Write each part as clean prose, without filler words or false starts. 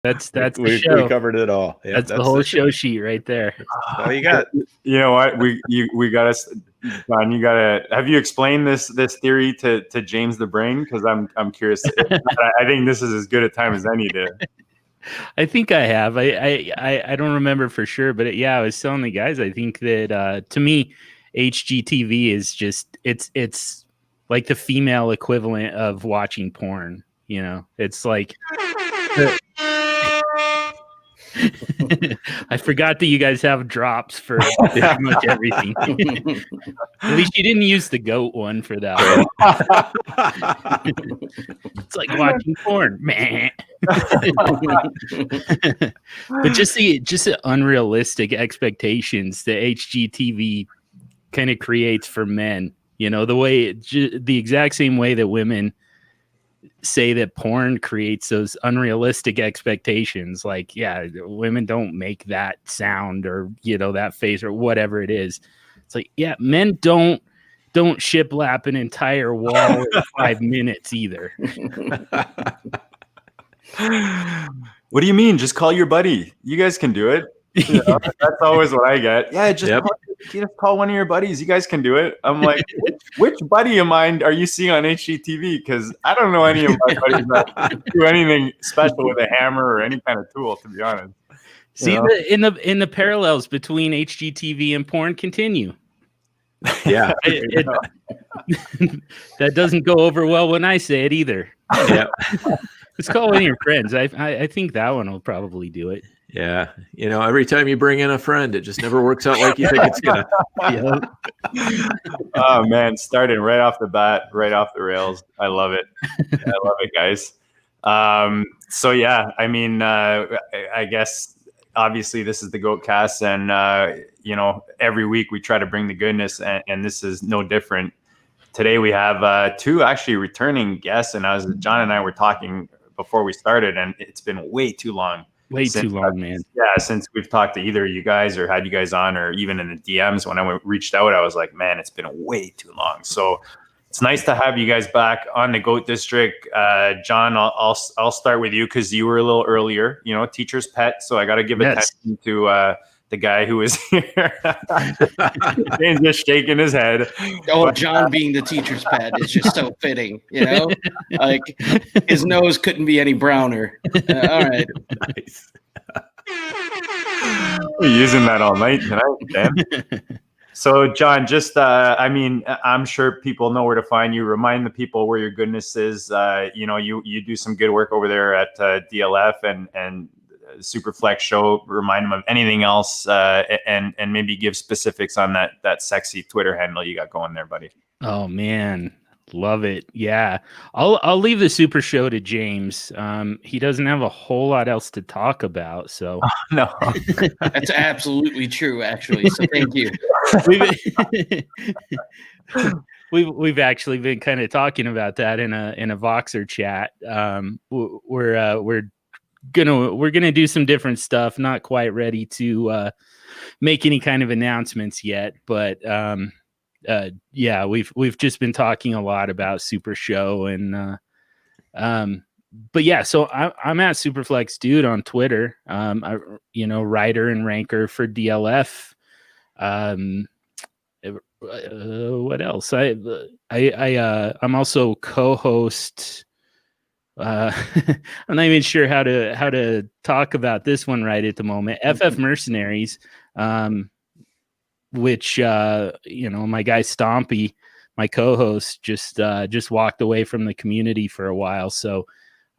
That's the we show. We covered it all. Yep, that's the whole show sheet right there. That's all you got. You know what? We got us, John. You gotta. Have you explained this theory to James the Brain? Because I'm curious. I think this is as good a time as any to. I think I have. I don't remember for sure, but I was telling the guys. I think that to me, HGTV is just it's like the female equivalent of watching porn. You know, it's like. I forgot that you guys have drops for pretty much everything. At least you didn't use the goat one for that one. It's like watching porn, man. But just the unrealistic expectations that HGTV kind of creates for men. You know, the exact same way that women say that porn creates those unrealistic expectations. Like, yeah, women don't make that sound or, you know, that face or whatever it is. It's like, yeah, men don't shiplap an entire wall in 5 minutes either. What do you mean? Just call your buddy. You guys can do it. You know, that's always what I get. Yeah, just call one of your buddies. You guys can do it. I'm like, which buddy of mine are you seeing on HGTV? Because I don't know any of my buddies that do anything special with a hammer or any kind of tool, to be honest. See, in the parallels between HGTV and porn continue. Yeah, that doesn't go over well when I say it either. Yeah, just call one of your friends. I think that one will probably do it. Yeah, you know, every time you bring in a friend, it just never works out like you think it's gonna. Oh man, starting right off the bat, right off the rails. I love it. I love it, guys. So yeah, I mean, I guess obviously this is the Goat Cast, and you know, every week we try to bring the goodness, and this is no different. Today we have two actually returning guests, and John and I were talking before we started, and it's been way too long. Too long, man. Yeah, since we've talked to either of you guys or had you guys on, or even in the DMs when I reached out, I was like, man, it's been way too long. So it's nice to have you guys back on the Goat District. John, I'll start with you because you were a little earlier, you know, teacher's pet. So I got to give attention to the guy who was here. James just shaking his head. Oh, John being the teacher's pet is just so fitting, you know? Like, his nose couldn't be any browner. All right. Nice. We're using that all night tonight, Dan. So, John, just, I mean, I'm sure people know where to find you. Remind the people where your goodness is. You know, you do some good work over there at DLF and Superflex show. Remind them of anything else, and maybe give specifics on that sexy Twitter handle you got going there, buddy. Oh man, love it. Yeah, I'll leave the Super Show to James. He doesn't have a whole lot else to talk about, so no, that's absolutely true, actually. So thank you. We've actually been kind of talking about that in a Voxer chat. We're gonna do some different stuff. Not quite ready to make any kind of announcements yet, but yeah, we've just been talking a lot about Super Show, and but yeah, so I'm at Superflex Dude on Twitter. You know, writer and ranker for DLF. What else? I'm also co-host. I'm not even sure how to talk about this one right at the moment. FF Mercenaries, which you know, my guy Stompy, my co-host, just walked away from the community for a while, so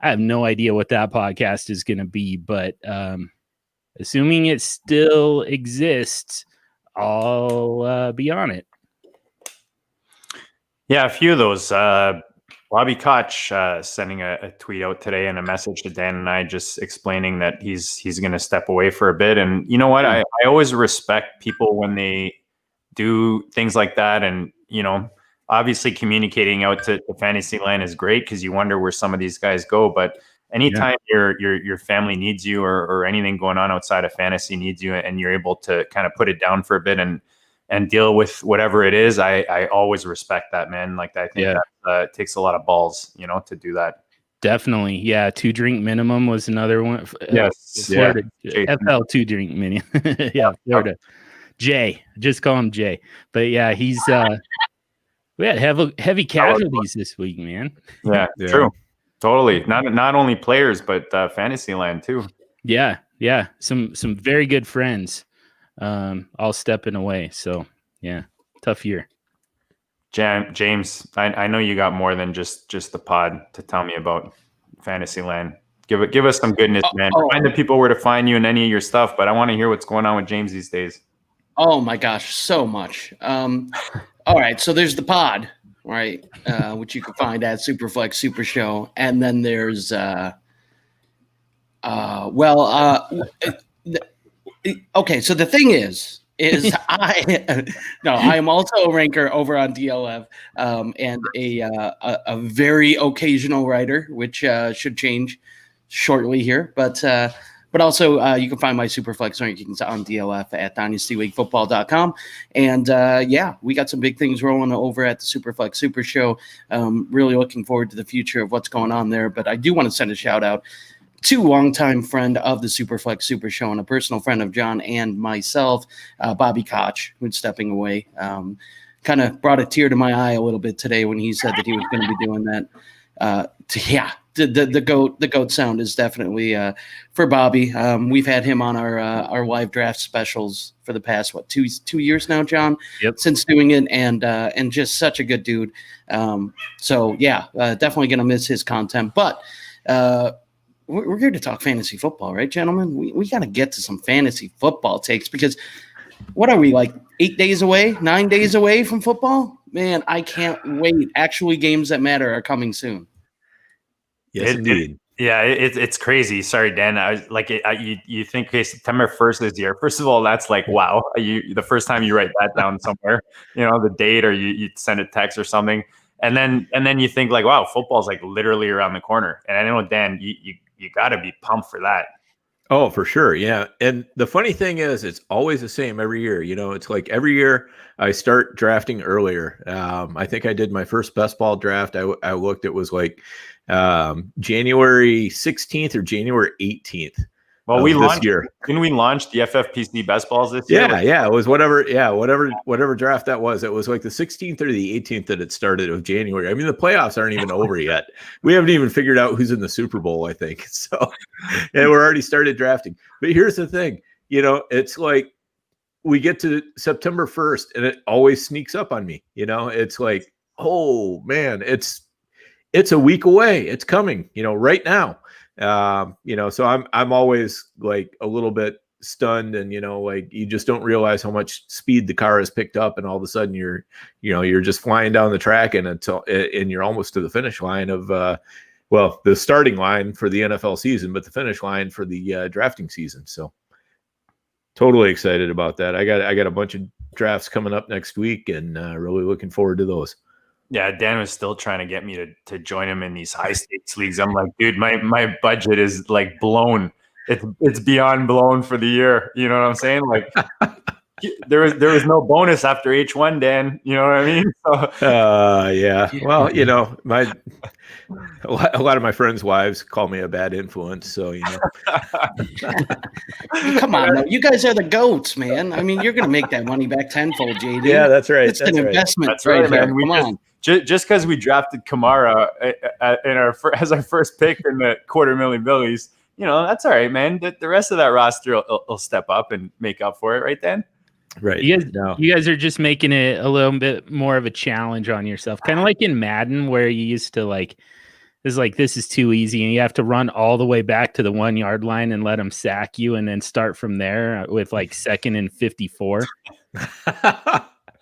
I have no idea what that podcast is going to be. But assuming it still exists, I'll be on it. Yeah, a few of those. Bobby Koch sending a tweet out today and a message to Dan and I, just explaining that he's going to step away for a bit. And you know what? I always respect people when they do things like that. And, you know, obviously communicating out to Fantasyland is great because you wonder where some of these guys go. But anytime your family needs you or anything going on outside of fantasy needs you, and you're able to kind of put it down for a bit and deal with whatever it is, I always respect that, man. Like, I think that takes a lot of balls, you know, to do that. Definitely. Yeah. 2 drink minimum was another one. Yes. Florida. Yeah. FL 2 drink minimum. Yeah. Florida. Jay. Just call him Jay. But yeah, he's we had heavy casualties this week, man. Yeah. True. Totally. Not only players, but fantasy land too. Yeah. Yeah. Some very good friends all stepping away. So yeah, tough year. James, I know you got more than just the pod to tell me about Fantasyland. Give us some goodness, man. Remind the people where to find you and any of your stuff, but I want to hear what's going on with James these days. Oh my gosh, so much. All right, so there's the pod, right, which you can find at Superflex Super Show, and then there's okay. So the thing is I am also a ranker over on DLF, and a very occasional writer, which should change shortly here, but also you can find my Superflex rankings on DLF at dynastyleaguefootball.com. And we got some big things rolling over at the Superflex Super Show. Really looking forward to the future of what's going on there. But I do want to send a shout out to longtime friend of the Superflex Super Show and a personal friend of John and myself, Bobby Koch, who's stepping away. Kind of brought a tear to my eye a little bit today when he said that he was going to be doing that. The goat sound is definitely for Bobby. We've had him on our live draft specials for the past 2 years now, John. Yep. Since doing it, and just such a good dude. Definitely gonna miss his content, but we're here to talk fantasy football, right, gentlemen? We got to get to some fantasy football takes, because what are we, like 9 days away from football? Man, I can't wait. Actually, games that matter are coming soon. Yes, indeed. It's crazy. Sorry, Dan. You think, okay, September 1st is the year. First of all, that's like, wow. The first time you write that down somewhere, the date, or you send a text or something. And then you think like, wow, football's like literally around the corner. And I know, Dan, you got to be pumped for that. Oh, for sure. Yeah. And the funny thing is, it's always the same every year. It's like every year I start drafting earlier. I think I did my first best ball draft. I looked, it was like January 16th or January 18th. Well, didn't we launch the FFPC best balls this year? Yeah. It was whatever draft that was. It was like the 16th or the 18th that it started of January. I mean, the playoffs aren't even over yet. We haven't even figured out who's in the Super Bowl, I think. So, and we're already started drafting. But here's the thing, it's like we get to September 1st and it always sneaks up on me. It's like, oh man, it's a week away. It's coming, right now. So I'm always like a little bit stunned, and like you just don't realize how much speed the car has picked up, and all of a sudden you're just flying down the track, and you're almost to the finish line of the starting line for the NFL season, but the finish line for the drafting season. So totally excited about that. I got a bunch of drafts coming up next week, and really looking forward to those. Yeah, Dan was still trying to get me to join him in these high stakes leagues. I'm like, dude, my budget is like blown. It's beyond blown for the year. You know what I'm saying? Like there was no bonus after H1, Dan. You know what I mean? So, yeah. Well, a lot of my friends' wives call me a bad influence. So Come on, though. You guys are the goats, man. I mean, you're gonna make that money back tenfold, JD. Yeah, that's right. It's an investment. That's right, man. Just because we drafted Kamara as our first pick in the $250,000 Billies, that's all right, man. The rest of that roster will step up and make up for it, right, Dan? Right. You guys are just making it a little bit more of a challenge on yourself, kind of like in Madden, where you used to this is too easy, and you have to run all the way back to the 1 yard line and let them sack you, and then start from there with like 2nd and 54.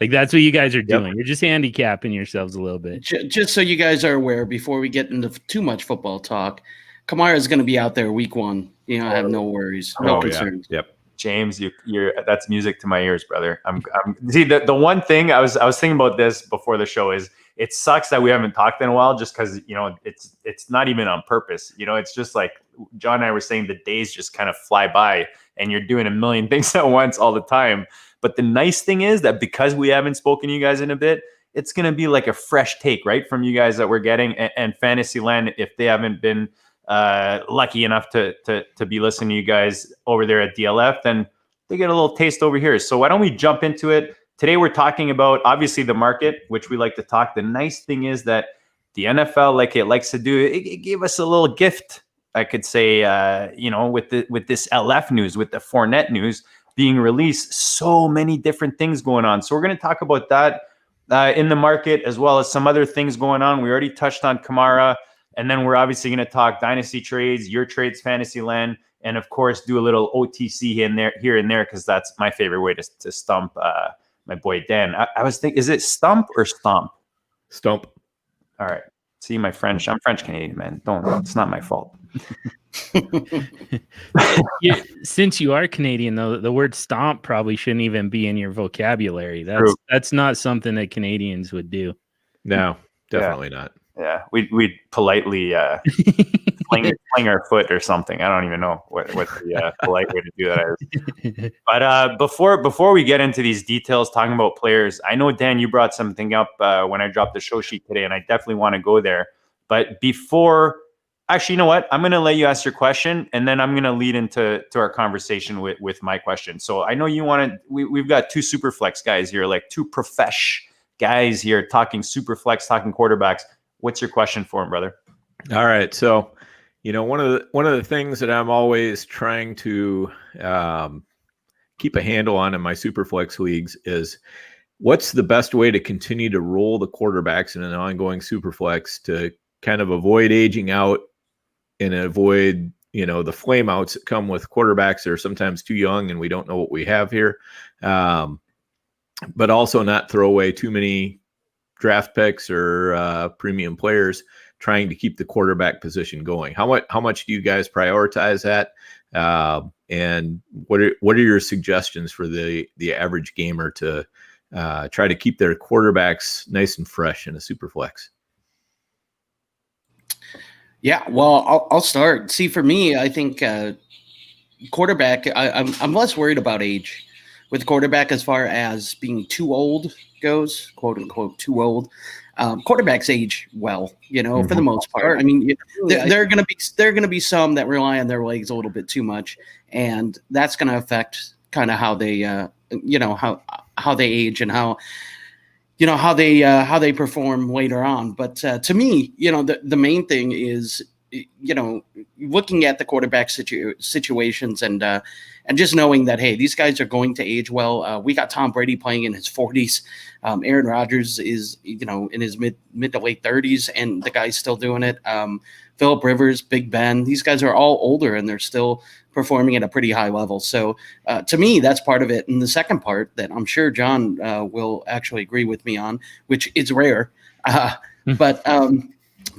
Like that's what you guys are doing. Yep. You're just handicapping yourselves a little bit. Just so you guys are aware, before we get into too much football talk, Kamara is going to be out there week 1. I have no worries, no concerns. Yeah. Yep. James, you're that's music to my ears, brother. I'm see the one thing I was thinking about this before the show is it sucks that we haven't talked in a while, just because it's not even on purpose. It's just like John and I were saying, the days just kind of fly by, and you're doing a million things at once all the time. But the nice thing is that because we haven't spoken to you guys in a bit, it's going to be like a fresh take, right, from you guys that we're getting. And Fantasyland, if they haven't been lucky enough to be listening to you guys over there at DLF, then they get a little taste over here. So why don't we jump into it? Today we're talking about, obviously, the market, which we like to talk. The nice thing is that the NFL, like it likes to do, it gave us a little gift, I could say, with this LF news, with the Fournette news being released, so many different things going on. So we're going to talk about that in the market, as well as some other things going on. We already touched on Kamara, and then we're obviously going to talk dynasty trades, your trades, Fantasyland, and of course do a little OTC here and there, because that's my favorite way to stump my boy Dan. I was thinking, is it stump or stomp? Stump. All right. See, I'm French Canadian, man. It's not my fault. Since you are Canadian, though, the word stomp probably shouldn't even be in your vocabulary. That's not something that Canadians would do. No, definitely not. Yeah, we'd politely fling our foot or something. I don't even know what the polite way to do that is. But before we get into these details, talking about players, I know, Dan, you brought something up when I dropped the show sheet today, and I definitely want to go there. But actually, you know what? I'm going to let you ask your question, and then I'm going to lead into our conversation with my question. So I know you want to. We've got two Superflex guys here, like two profesh guys here, talking Superflex, talking quarterbacks. What's your question for him, brother? All right. So, one of the things that I'm always trying to keep a handle on in my Superflex leagues is what's the best way to continue to roll the quarterbacks in an ongoing Superflex to kind of avoid aging out and avoid, the flameouts that come with quarterbacks that are sometimes too young and we don't know what we have here. But also not throw away too many draft picks or premium players trying to keep the quarterback position going. How much do you guys prioritize that? And what are your suggestions for the average gamer to try to keep their quarterbacks nice and fresh in a Superflex? Yeah, well, I'll start. See, for me, I think quarterback, I'm less worried about age with quarterback as far as being too old goes, quote unquote, too old. Quarterbacks age well, for the most part. I mean, there are going to be some that rely on their legs a little bit too much, and that's going to affect kind of how they, how they age and how they perform later on. But to me, the main thing is, looking at the quarterback situations and just knowing that, hey, these guys are going to age well. We got Tom Brady playing in his 40s. Aaron Rodgers is, in his mid to late 30s, and the guy's still doing it. Phillip Rivers, Big Ben, these guys are all older and they're still performing at a pretty high level. So to me, that's part of it. And the second part that I'm sure John will actually agree with me on, which is rare, but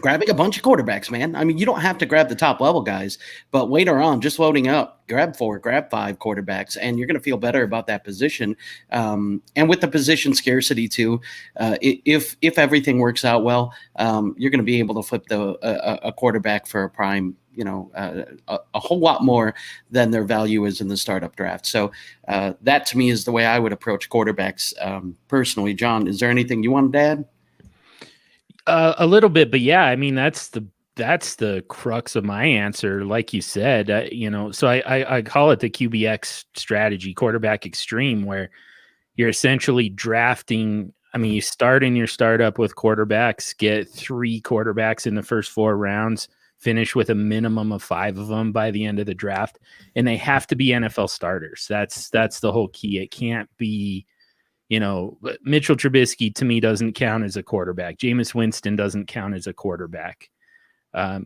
grabbing a bunch of quarterbacks, man. I mean, you don't have to grab the top level guys, but later on, just loading up, grab 4, grab 5 quarterbacks, and you're going to feel better about that position. And with the position scarcity too, if everything works out well, you're going to be able to flip a quarterback for a prime, a whole lot more than their value is in the startup draft. So that to me is the way I would approach quarterbacks personally. John, is there anything you wanted to add? A little bit, but yeah, I mean, that's the crux of my answer. Like you said, so I call it the QBX strategy, quarterback extreme, where you're essentially drafting. I mean, you start in your startup with quarterbacks, get 3 quarterbacks in the first 4 rounds, finish with a minimum of 5 of them by the end of the draft. And they have to be NFL starters. That's the whole key. It can't be, Mitchell Trubisky to me doesn't count as a quarterback. Jameis Winston doesn't count as a quarterback.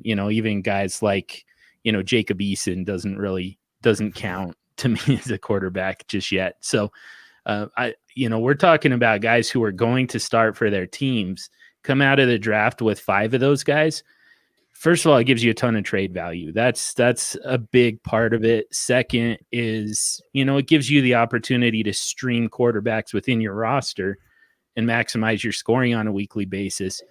Even guys like, Jacob Eason doesn't count to me as a quarterback just yet. So, we're talking about guys who are going to start for their teams, come out of the draft with 5 of those guys. First of all, it gives you a ton of trade value. That's a big part of it. Second is, it gives you the opportunity to stream quarterbacks within your roster and maximize your scoring on a weekly basis.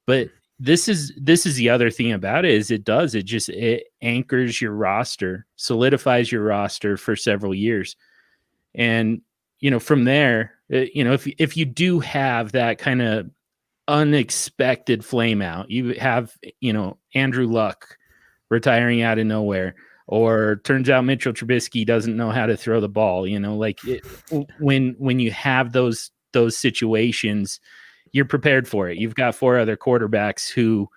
But this is the other thing about it is it anchors your roster, solidifies your roster for several years. And, from there, if you do have that kind of unexpected flame out, you have, Andrew Luck retiring out of nowhere, or turns out Mitchell Trubisky doesn't know how to throw the ball, when you have those situations, you're prepared for it. You've got 4 other quarterbacks who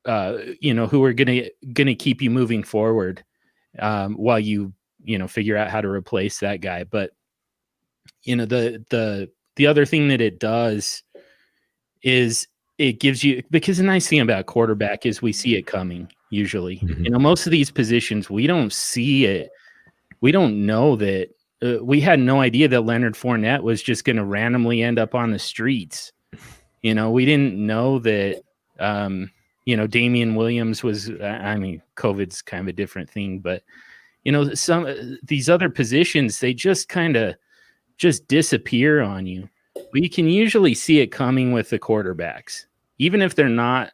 are gonna keep you moving forward, while you figure out how to replace that guy. But the other thing that it does is it gives you, because the nice thing about quarterback is we see it coming usually. Most of these positions we don't see it. We don't know that. We had no idea that Leonard Fournette was just going to randomly end up on the streets. We didn't know that. Damian Williams was. COVID's kind of a different thing, but some these other positions, they just kind of just disappear on you. We can usually see it coming with the quarterbacks, even if they're not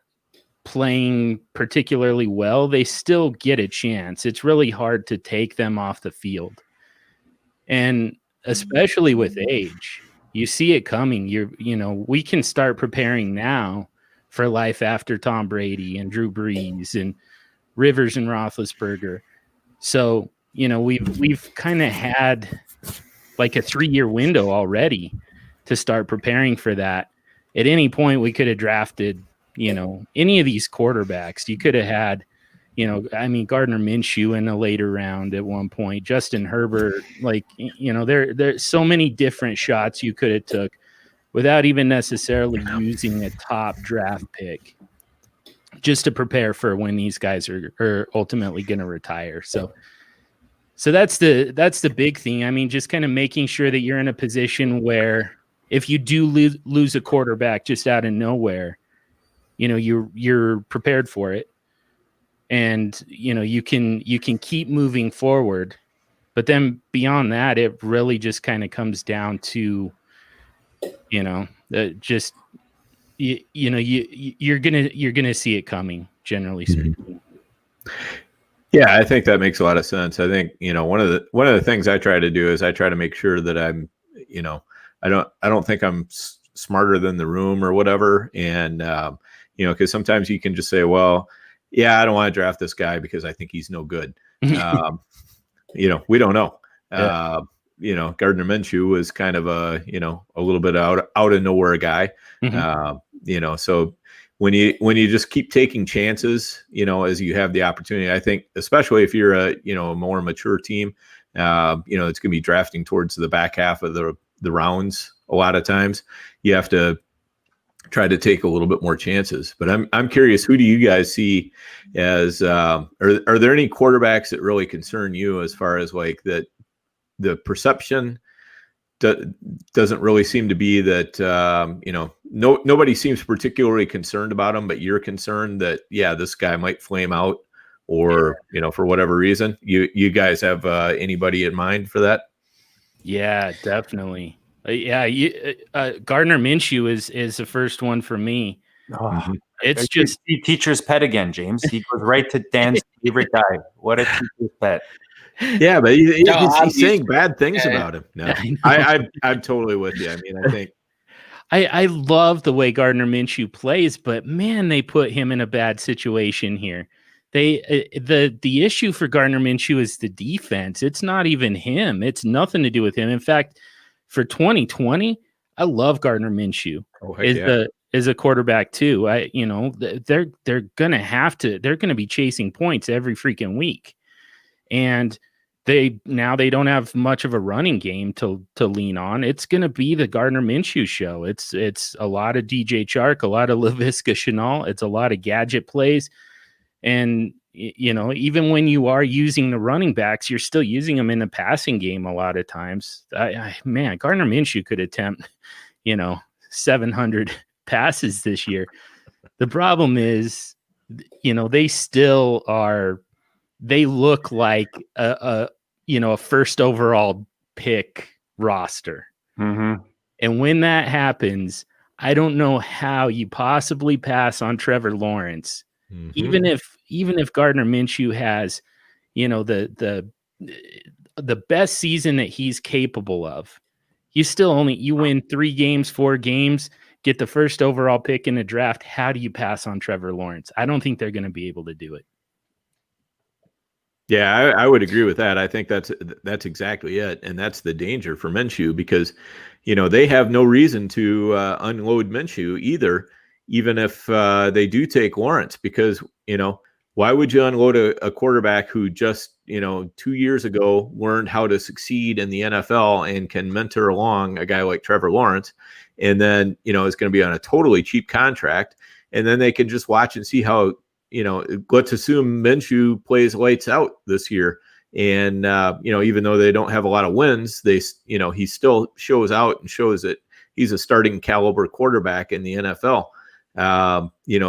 playing particularly well, they still get a chance. It's really hard to take them off the field. And especially with age, you see it coming. We can start preparing now for life after Tom Brady and Drew Brees and Rivers and Roethlisberger. So, we've kind of had like a 3-year window already to start preparing for that. At any point, we could have drafted, any of these quarterbacks. You could have had, Gardner Minshew in a later round at one point, Justin Herbert. There's so many different shots you could have took without even necessarily using a top draft pick, just to prepare for when these guys are ultimately going to retire. So that's the big thing. Just kind of making sure that you're in a position where if you do lose a quarterback just out of nowhere, you're prepared for it, and you can keep moving forward. But then beyond that, it really just kind of comes down to you're gonna see it coming, generally speaking. Yeah, I think that makes a lot of sense. I think one of the things I try to do is I try to make sure that I'm I don't think I'm smarter than the room or whatever, and because sometimes you can just say, well, yeah, I don't want to draft this guy because I think he's no good. We don't know. Yeah. Gardner Minshew was kind of a little bit out of nowhere guy. So when you just keep taking chances, as you have the opportunity, I think, especially if you're a more mature team, it's going to be drafting towards the back half of the rounds. A lot of times you have to try to take a little bit more chances. But I'm curious, who do you guys see as are there any quarterbacks that really concern you as far as like that the perception doesn't really seem to be that nobody seems particularly concerned about him, but you're concerned that this guy might flame out, or for whatever reason? You guys have anybody in mind for that? Yeah, definitely. Gardner Minshew is the first one for me. It's just teacher's pet again, James. He goes right to Dan's favorite guy. What a teacher's pet. Yeah, but he's saying bad things about him. No, I'm totally with you. I think I love the way Gardner Minshew plays, but man, they put him in a bad situation here. The issue for Gardner Minshew is the defense. It's not even him. It's nothing to do with him. In fact, for 2020, I love Gardner Minshew as a quarterback too. They're gonna be chasing points every freaking week, and they don't have much of a running game to lean on. It's gonna be the Gardner Minshew show. It's a lot of DJ Chark, a lot of Laviska Shenault. It's a lot of gadget plays, and even when you are using the running backs, you're still using them in the passing game a lot of times. Man, Gardner Minshew could attempt, 700 passes this year. The problem is, they still are. They look like a first overall pick roster. Mm-hmm. And when that happens, I don't know how you possibly pass on Trevor Lawrence. Mm-hmm. Even if Gardner Minshew has, the best season that he's capable of, you win 3 games, 4 games, get the first overall pick in the draft. How do you pass on Trevor Lawrence? I don't think they're going to be able to do it. Yeah, I would agree with that. I think that's exactly it, and that's the danger for Minshew because, they have no reason to unload Minshew either, even if they do take Lawrence, because why would you unload a quarterback who just 2 years ago learned how to succeed in the NFL and can mentor along a guy like Trevor Lawrence, and then is going to be on a totally cheap contract, and then they can just watch and see how. Let's assume Minshew plays lights out this year. And, even though they don't have a lot of wins, he still shows out and shows that he's a starting caliber quarterback in the NFL.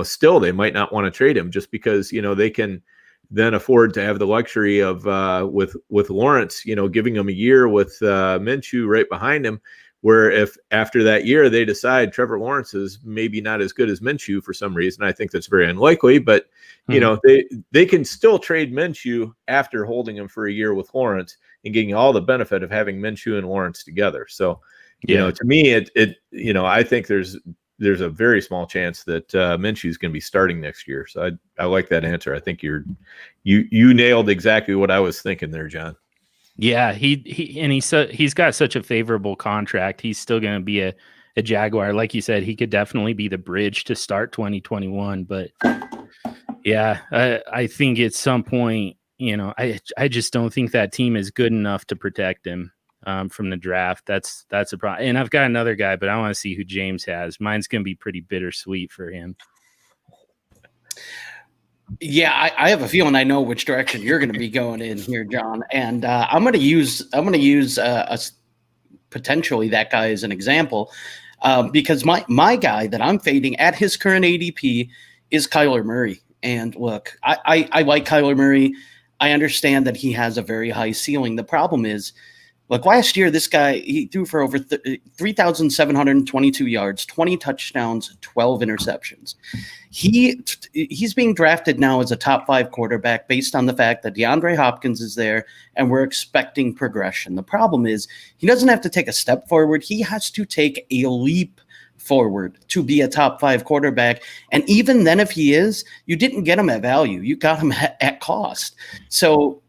Still they might not want to trade him just because, they can then afford to have the luxury of, with Lawrence, giving him a year with Minshew right behind him. Where if after that year they decide Trevor Lawrence is maybe not as good as Minshew for some reason, I think that's very unlikely. But they can still trade Minshew after holding him for a year with Lawrence and getting all the benefit of having Minshew and Lawrence together. So, to me, I think there's a very small chance that Minshew is going to be starting next year. So I like that answer. I think you nailed exactly what I was thinking there, John. Yeah, he's got such a favorable contract. He's still going to be a Jaguar. Like you said, he could definitely be the bridge to start 2021. But yeah, I think at some point, I just don't think that team is good enough to protect him from the draft. That's a problem. And I've got another guy, but I want to see who James has. Mine's going to be pretty bittersweet for him. Yeah, I have a feeling I know which direction you're going to be going in here, John. And I'm going to use potentially that guy as an example because my guy that I'm fading at his current ADP is Kyler Murray. And look, I like Kyler Murray. I understand that he has a very high ceiling. The problem is, look, last year this guy he threw for over 3,722 yards, 20 touchdowns, 12 interceptions. He's being drafted now as a top 5 quarterback based on the fact that DeAndre Hopkins is there and we're expecting progression. The problem is he doesn't have to take a step forward. He has to take a leap forward to be a top 5 quarterback. And even then, if he is, you didn't get him at value. You got him at cost. So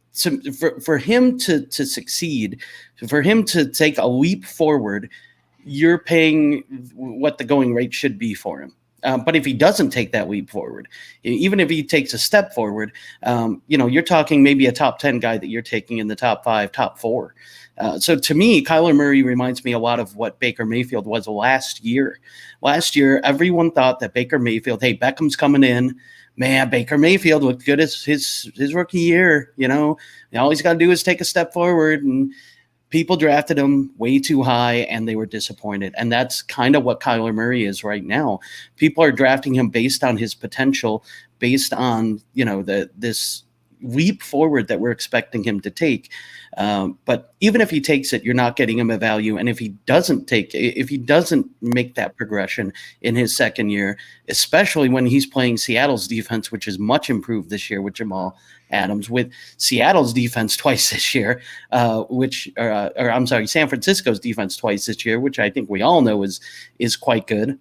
for him to succeed, for him to take a leap forward, you're paying what the going rate should be for him. But if he doesn't take that leap forward, even if he takes a step forward, you're talking maybe a top 10 guy that you're taking in the top 5, top 4. So to me, Kyler Murray reminds me a lot of what Baker Mayfield was last year. Last year, everyone thought that Baker Mayfield, hey, Beckham's coming in. Man, Baker Mayfield looked good as his rookie year. All he's got to do is take a step forward, and people drafted him way too high and they were disappointed. And that's kind of what Kyler Murray is right now. People are drafting him based on his potential, based on, this leap forward that we're expecting him to take. But even if he takes it, you're not getting him a value. And if he doesn't make that progression in his second year, especially when he's playing Seattle's defense, which is much improved this year with Jamal Adams, with Seattle's defense twice this year, San Francisco's defense twice this year, which I think we all know is quite good.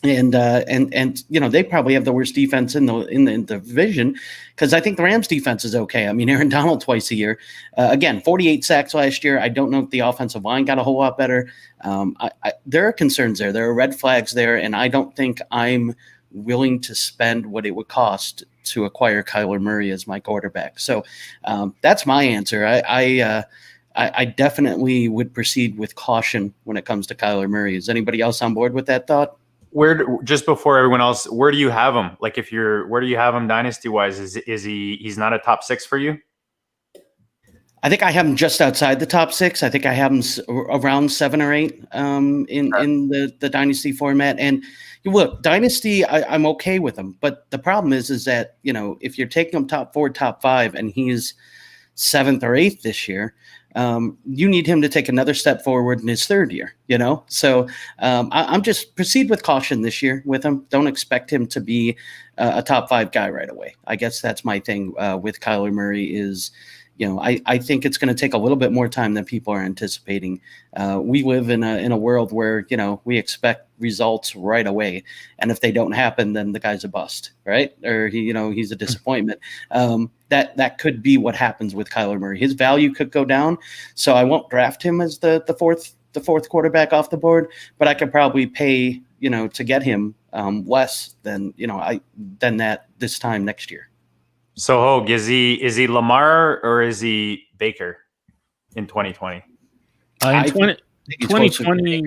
And they probably have the worst defense in the division, because I think the Rams defense is okay. I mean, Aaron Donald twice a year, again, 48 sacks last year. I don't know if the offensive line got a whole lot better. There are concerns there. There are red flags there, and I don't think I'm willing to spend what it would cost to acquire Kyler Murray as my quarterback. So that's my answer. I definitely would proceed with caution when it comes to Kyler Murray. Is anybody else on board with that thought? Just before everyone else, where do you have him? Like, where do you have him dynasty wise? He's not a top 6 for you? I think I have him just outside the top 6. I think I have him around 7 or 8 in the dynasty format. And look, dynasty, I'm okay with him. But the problem is that, if you're taking him top 4, top 5, and he's 7th or 8th this year, you need him to take another step forward in his third year, So I'm just proceed with caution this year with him. Don't expect him to be a top 5 guy right away. I guess that's my thing with Kyler Murray is, I think it's going to take a little bit more time than people are anticipating. We live in a world where, we expect results right away. And if they don't happen, then the guy's a bust, right? Or he's a disappointment. That could be what happens with Kyler Murray. His value could go down. So I won't draft him as the fourth quarterback off the board, but I could probably pay, to get him less than, than that this time next year. So Hogue, is he Lamar or is he Baker in 2020? In 2020,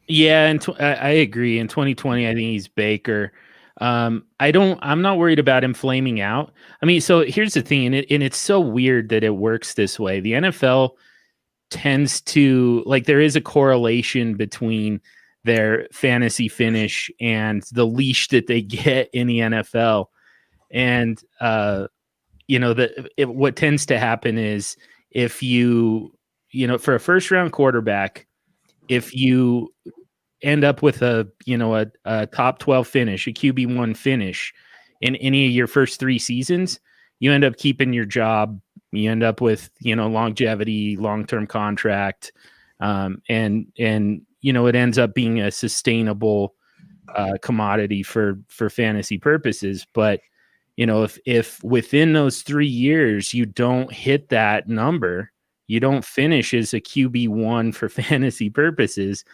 yeah, and I agree. In 2020, I think he's Baker. I'm not worried about him flaming out. I mean, so here's the thing, and it's so weird that it works this way. The NFL tends to, like, there is a correlation between their fantasy finish and the leash that they get in the NFL. And, what tends to happen is if you, for a first round quarterback, if you end up with a top 12 finish, a QB1 finish in any of your first 3 seasons, you end up keeping your job. You end up with, longevity, long-term contract. And it ends up being a sustainable commodity for fantasy purposes. But, if within those 3 years you don't hit that number, you don't finish as a QB1 for fantasy purposes,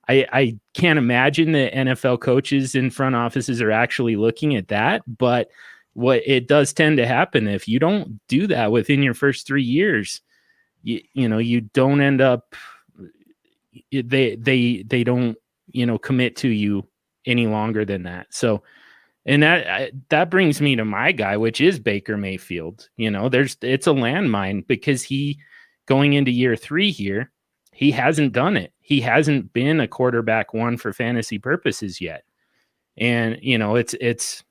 I can't imagine that NFL coaches in front offices are actually looking at that. But what it does tend to happen, if you don't do that within your first 3 years, you don't end up, they don't, commit to you any longer than that. So, and that brings me to my guy, which is Baker Mayfield. It's a landmine because he, going into year 3 here, he hasn't done it. He hasn't been a quarterback 1 for fantasy purposes yet. And, it's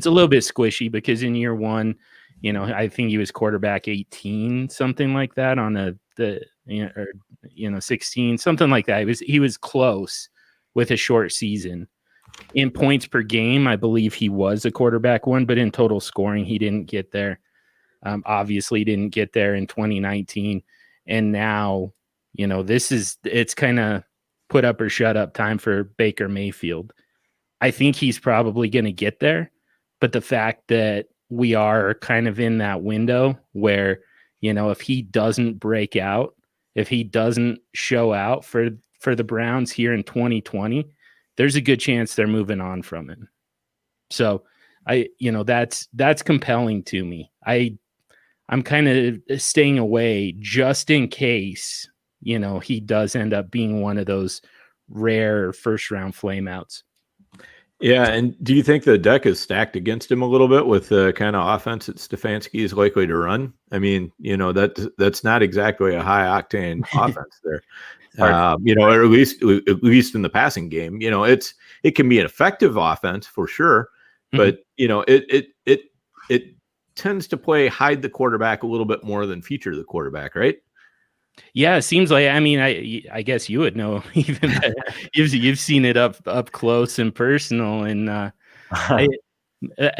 a little bit squishy because in year 1, I think he was quarterback 18, something like that on 16, something like that. He was close with a short season. In points per game, I believe he was a quarterback 1, but in total scoring, he didn't get there. Obviously didn't get there in 2019. And now, it's kind of put up or shut up time for Baker Mayfield. I think he's probably going to get there. But the fact that we are kind of in that window where, if he doesn't break out, if he doesn't show out for the Browns here in 2020, there's a good chance they're moving on from him. So that's compelling to me. I'm kind of staying away just in case, he does end up being one of those rare first round flameouts. Yeah, and do you think the deck is stacked against him a little bit with the kind of offense that Stefanski is likely to run? I mean, that's not exactly a high octane offense there. Or at least in the passing game, it can be an effective offense for sure, but it tends to play hide the quarterback a little bit more than feature the quarterback, right? Yeah, it seems like, I mean, I guess you would know even better. You've seen it up close and personal, and I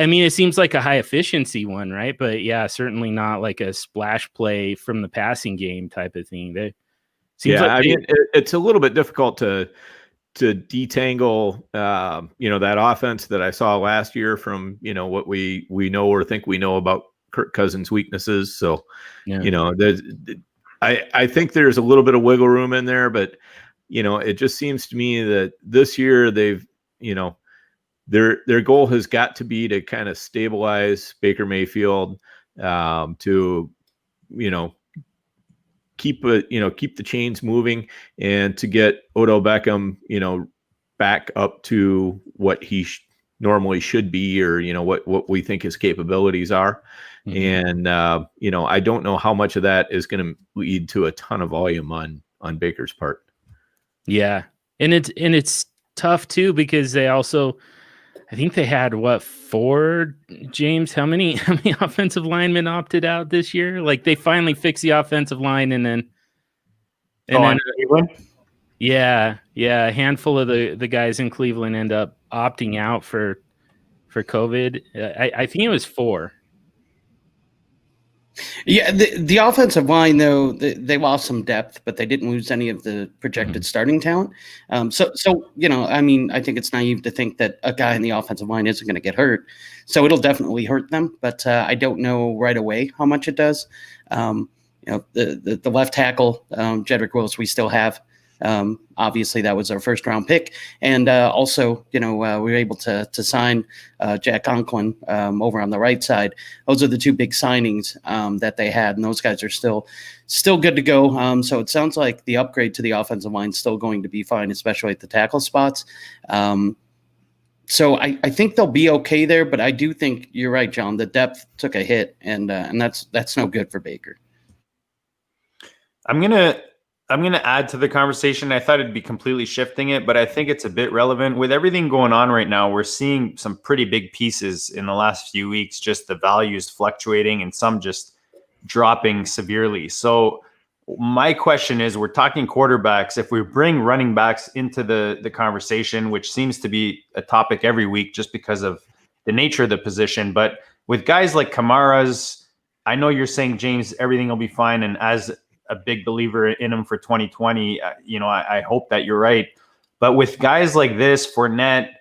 mean, it seems like a high efficiency one, right? But yeah, certainly not like a splash play from the passing game type of thing. It's a little bit difficult to detangle, that offense that I saw last year from, what we know or think we know about Kirk Cousins' weaknesses. So, I think there's a little bit of wiggle room in there, but, it just seems to me that this year they've, their goal has got to be to kind of stabilize Baker Mayfield, to, keep the chains moving and to get Odell Beckham, back up to what he normally should be, or, what we think his capabilities are. Mm-hmm. And, I don't know how much of that is going to lead to a ton of volume on Baker's part. Yeah. And it's tough too, because they also, I think they had 4, James, how many offensive linemen opted out this year? Like, they finally fixed the offensive line a handful of the guys in Cleveland end up opting out for COVID. I think it was 4. Yeah, the offensive line, though, they lost some depth, but they didn't lose any of the projected starting talent. So I mean, I think it's naive to think that a guy in the offensive line isn't going to get hurt. So it'll definitely hurt them, but I don't know right away how much it does. The left tackle, Jedrick Wills, we still have. Obviously, that was our first round pick, and also, we were able to sign Jack Conklin over on the right side. Those are the two big signings that they had, and those guys are still good to go. So it sounds like the upgrade to the offensive line is still going to be fine, especially at the tackle spots. So I think they'll be okay there, but I do think you're right, John. The depth took a hit, and that's no good for Baker. I'm gonna add to the conversation. I thought it'd be completely shifting it, but I think it's a bit relevant. With everything going on right now, we're seeing some pretty big pieces in the last few weeks, just the values fluctuating and some just dropping severely. So my question is, we're talking quarterbacks. If we bring running backs into the conversation, which seems to be a topic every week just because of the nature of the position, but with guys like Kamara's, I know you're saying, James, everything will be fine. And as a big believer in him for 2020. I hope that you're right. But with guys like this, Fournette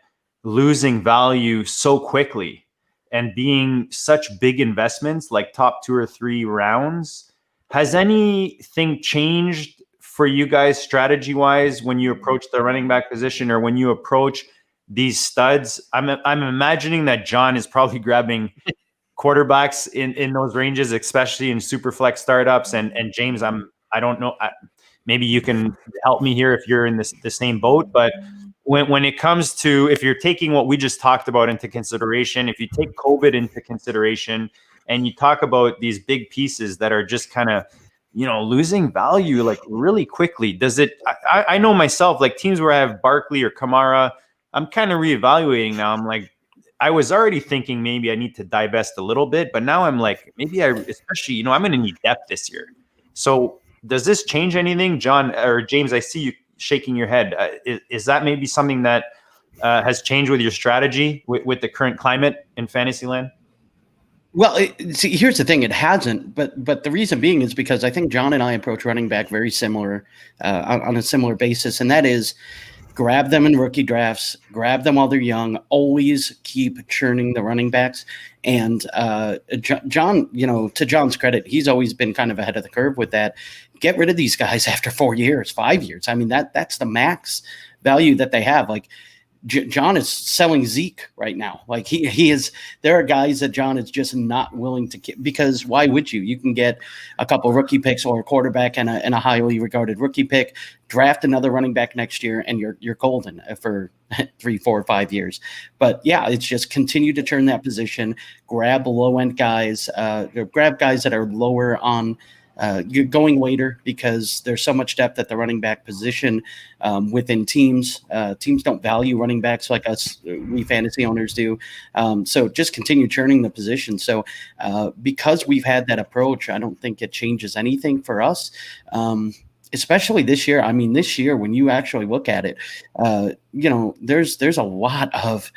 losing value so quickly and being such big investments, like top 2 or 3 rounds, has anything changed for you guys strategy-wise when you approach the running back position or when you approach these studs? I'm imagining that John is probably grabbing quarterbacks in those ranges, especially in Superflex startups. And James, I don't know, maybe you can help me here if you're in the same boat. But when it comes to, if you're taking what we just talked about into consideration, if you take COVID into consideration, and you talk about these big pieces that are just kind of, losing value like really quickly, does it? I know myself, like teams where I have Barkley or Kamara, I'm kind of reevaluating now. I'm like, I was already thinking maybe I need to divest a little bit, but now I'm like, maybe especially, I'm going to need depth this year. So does this change anything, John or James? I see you shaking your head. Is that maybe something that has changed with your strategy with the current climate in Fantasyland? Well, see, here's the thing. It hasn't, but the reason being is because I think John and I approach running back very similar on a similar basis, and that is, grab them in rookie drafts, grab them while they're young, always keep churning the running backs. And John, to John's credit, he's always been kind of ahead of the curve with that. Get rid of these guys after 4 years, 5 years. I mean, that's the max value that they have. Like, John is selling Zeke right now. Like he is, there are guys that John is just not willing to get, because why would you? You can get a couple rookie picks or a quarterback and a highly regarded rookie pick, draft another running back next year, and you're golden for 3, 4, 5 years. But yeah, it's just continue to turn that position, grab low end guys, grab guys that are lower on, going later, because there's so much depth at the running back position within teams. Teams don't value running backs like us, we fantasy owners do. So just continue churning the position. So because we've had that approach, I don't think it changes anything for us. Especially this year. I mean, this year, when you actually look at it, there's a lot of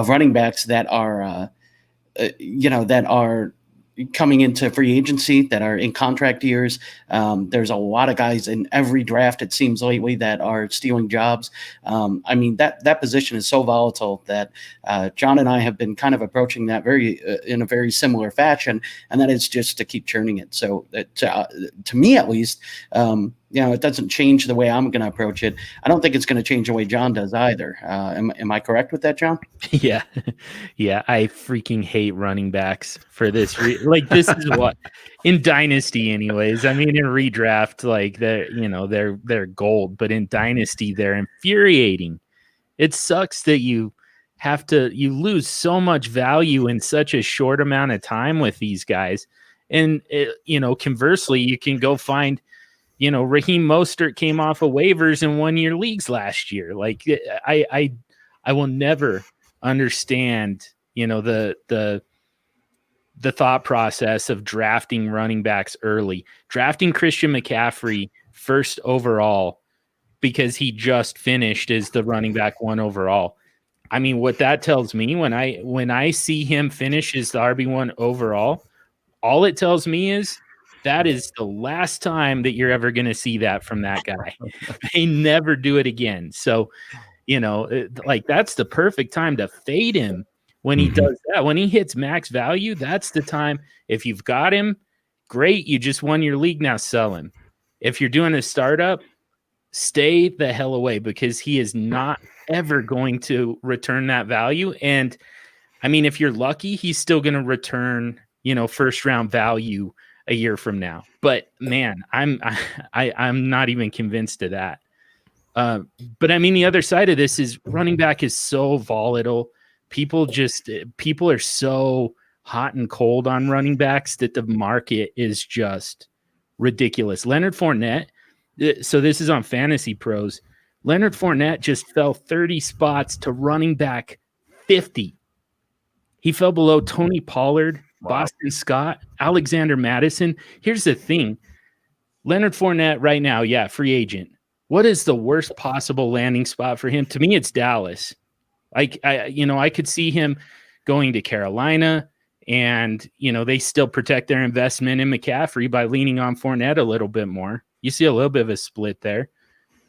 running backs that are, that are coming into free agency, that are in contract years. There's a lot of guys in every draft, it seems lately, that are stealing jobs. I mean, that position is so volatile that John and I have been kind of approaching that in a very similar fashion, and that is just to keep churning it. So to me, at least, it doesn't change the way I'm going to approach it. I don't think it's going to change the way John does either. Am I correct with that, John? Yeah. Yeah. I freaking hate running backs for this. This is what in Dynasty anyways. I mean, in redraft, like they're gold, but in Dynasty, they're infuriating. It sucks that you lose so much value in such a short amount of time with these guys. And, conversely, you can go find, Raheem Mostert came off of waivers in 1-year leagues last year. Like I will never understand, the thought process of drafting running backs early, drafting Christian McCaffrey first overall because he just finished as the running back 1 overall. I mean, what that tells me when I see him finish as the RB1 overall, all it tells me is that is the last time that you're ever going to see that from that guy. They never do it again. So, like that's the perfect time to fade him when he does that. When he hits max value, that's the time. If you've got him, great. You just won your league. Now sell him. If you're doing a startup, stay the hell away because he is not ever going to return that value. And I mean, if you're lucky, he's still going to return, first round value a year from now. But man, I'm not even convinced of that. But I mean, the other side of this is running back is so volatile. People are so hot and cold on running backs that the market is just ridiculous. Leonard Fournette. So this is on Fantasy Pros. Leonard Fournette just fell 30 spots to running back 50. He fell below Tony Pollard, Boston Scott, Alexander Madison. Here's the thing. Leonard Fournette right now, free agent. What is the worst possible landing spot for him? To me, it's Dallas. I could see him going to Carolina, and, they still protect their investment in McCaffrey by leaning on Fournette a little bit more. You see a little bit of a split there,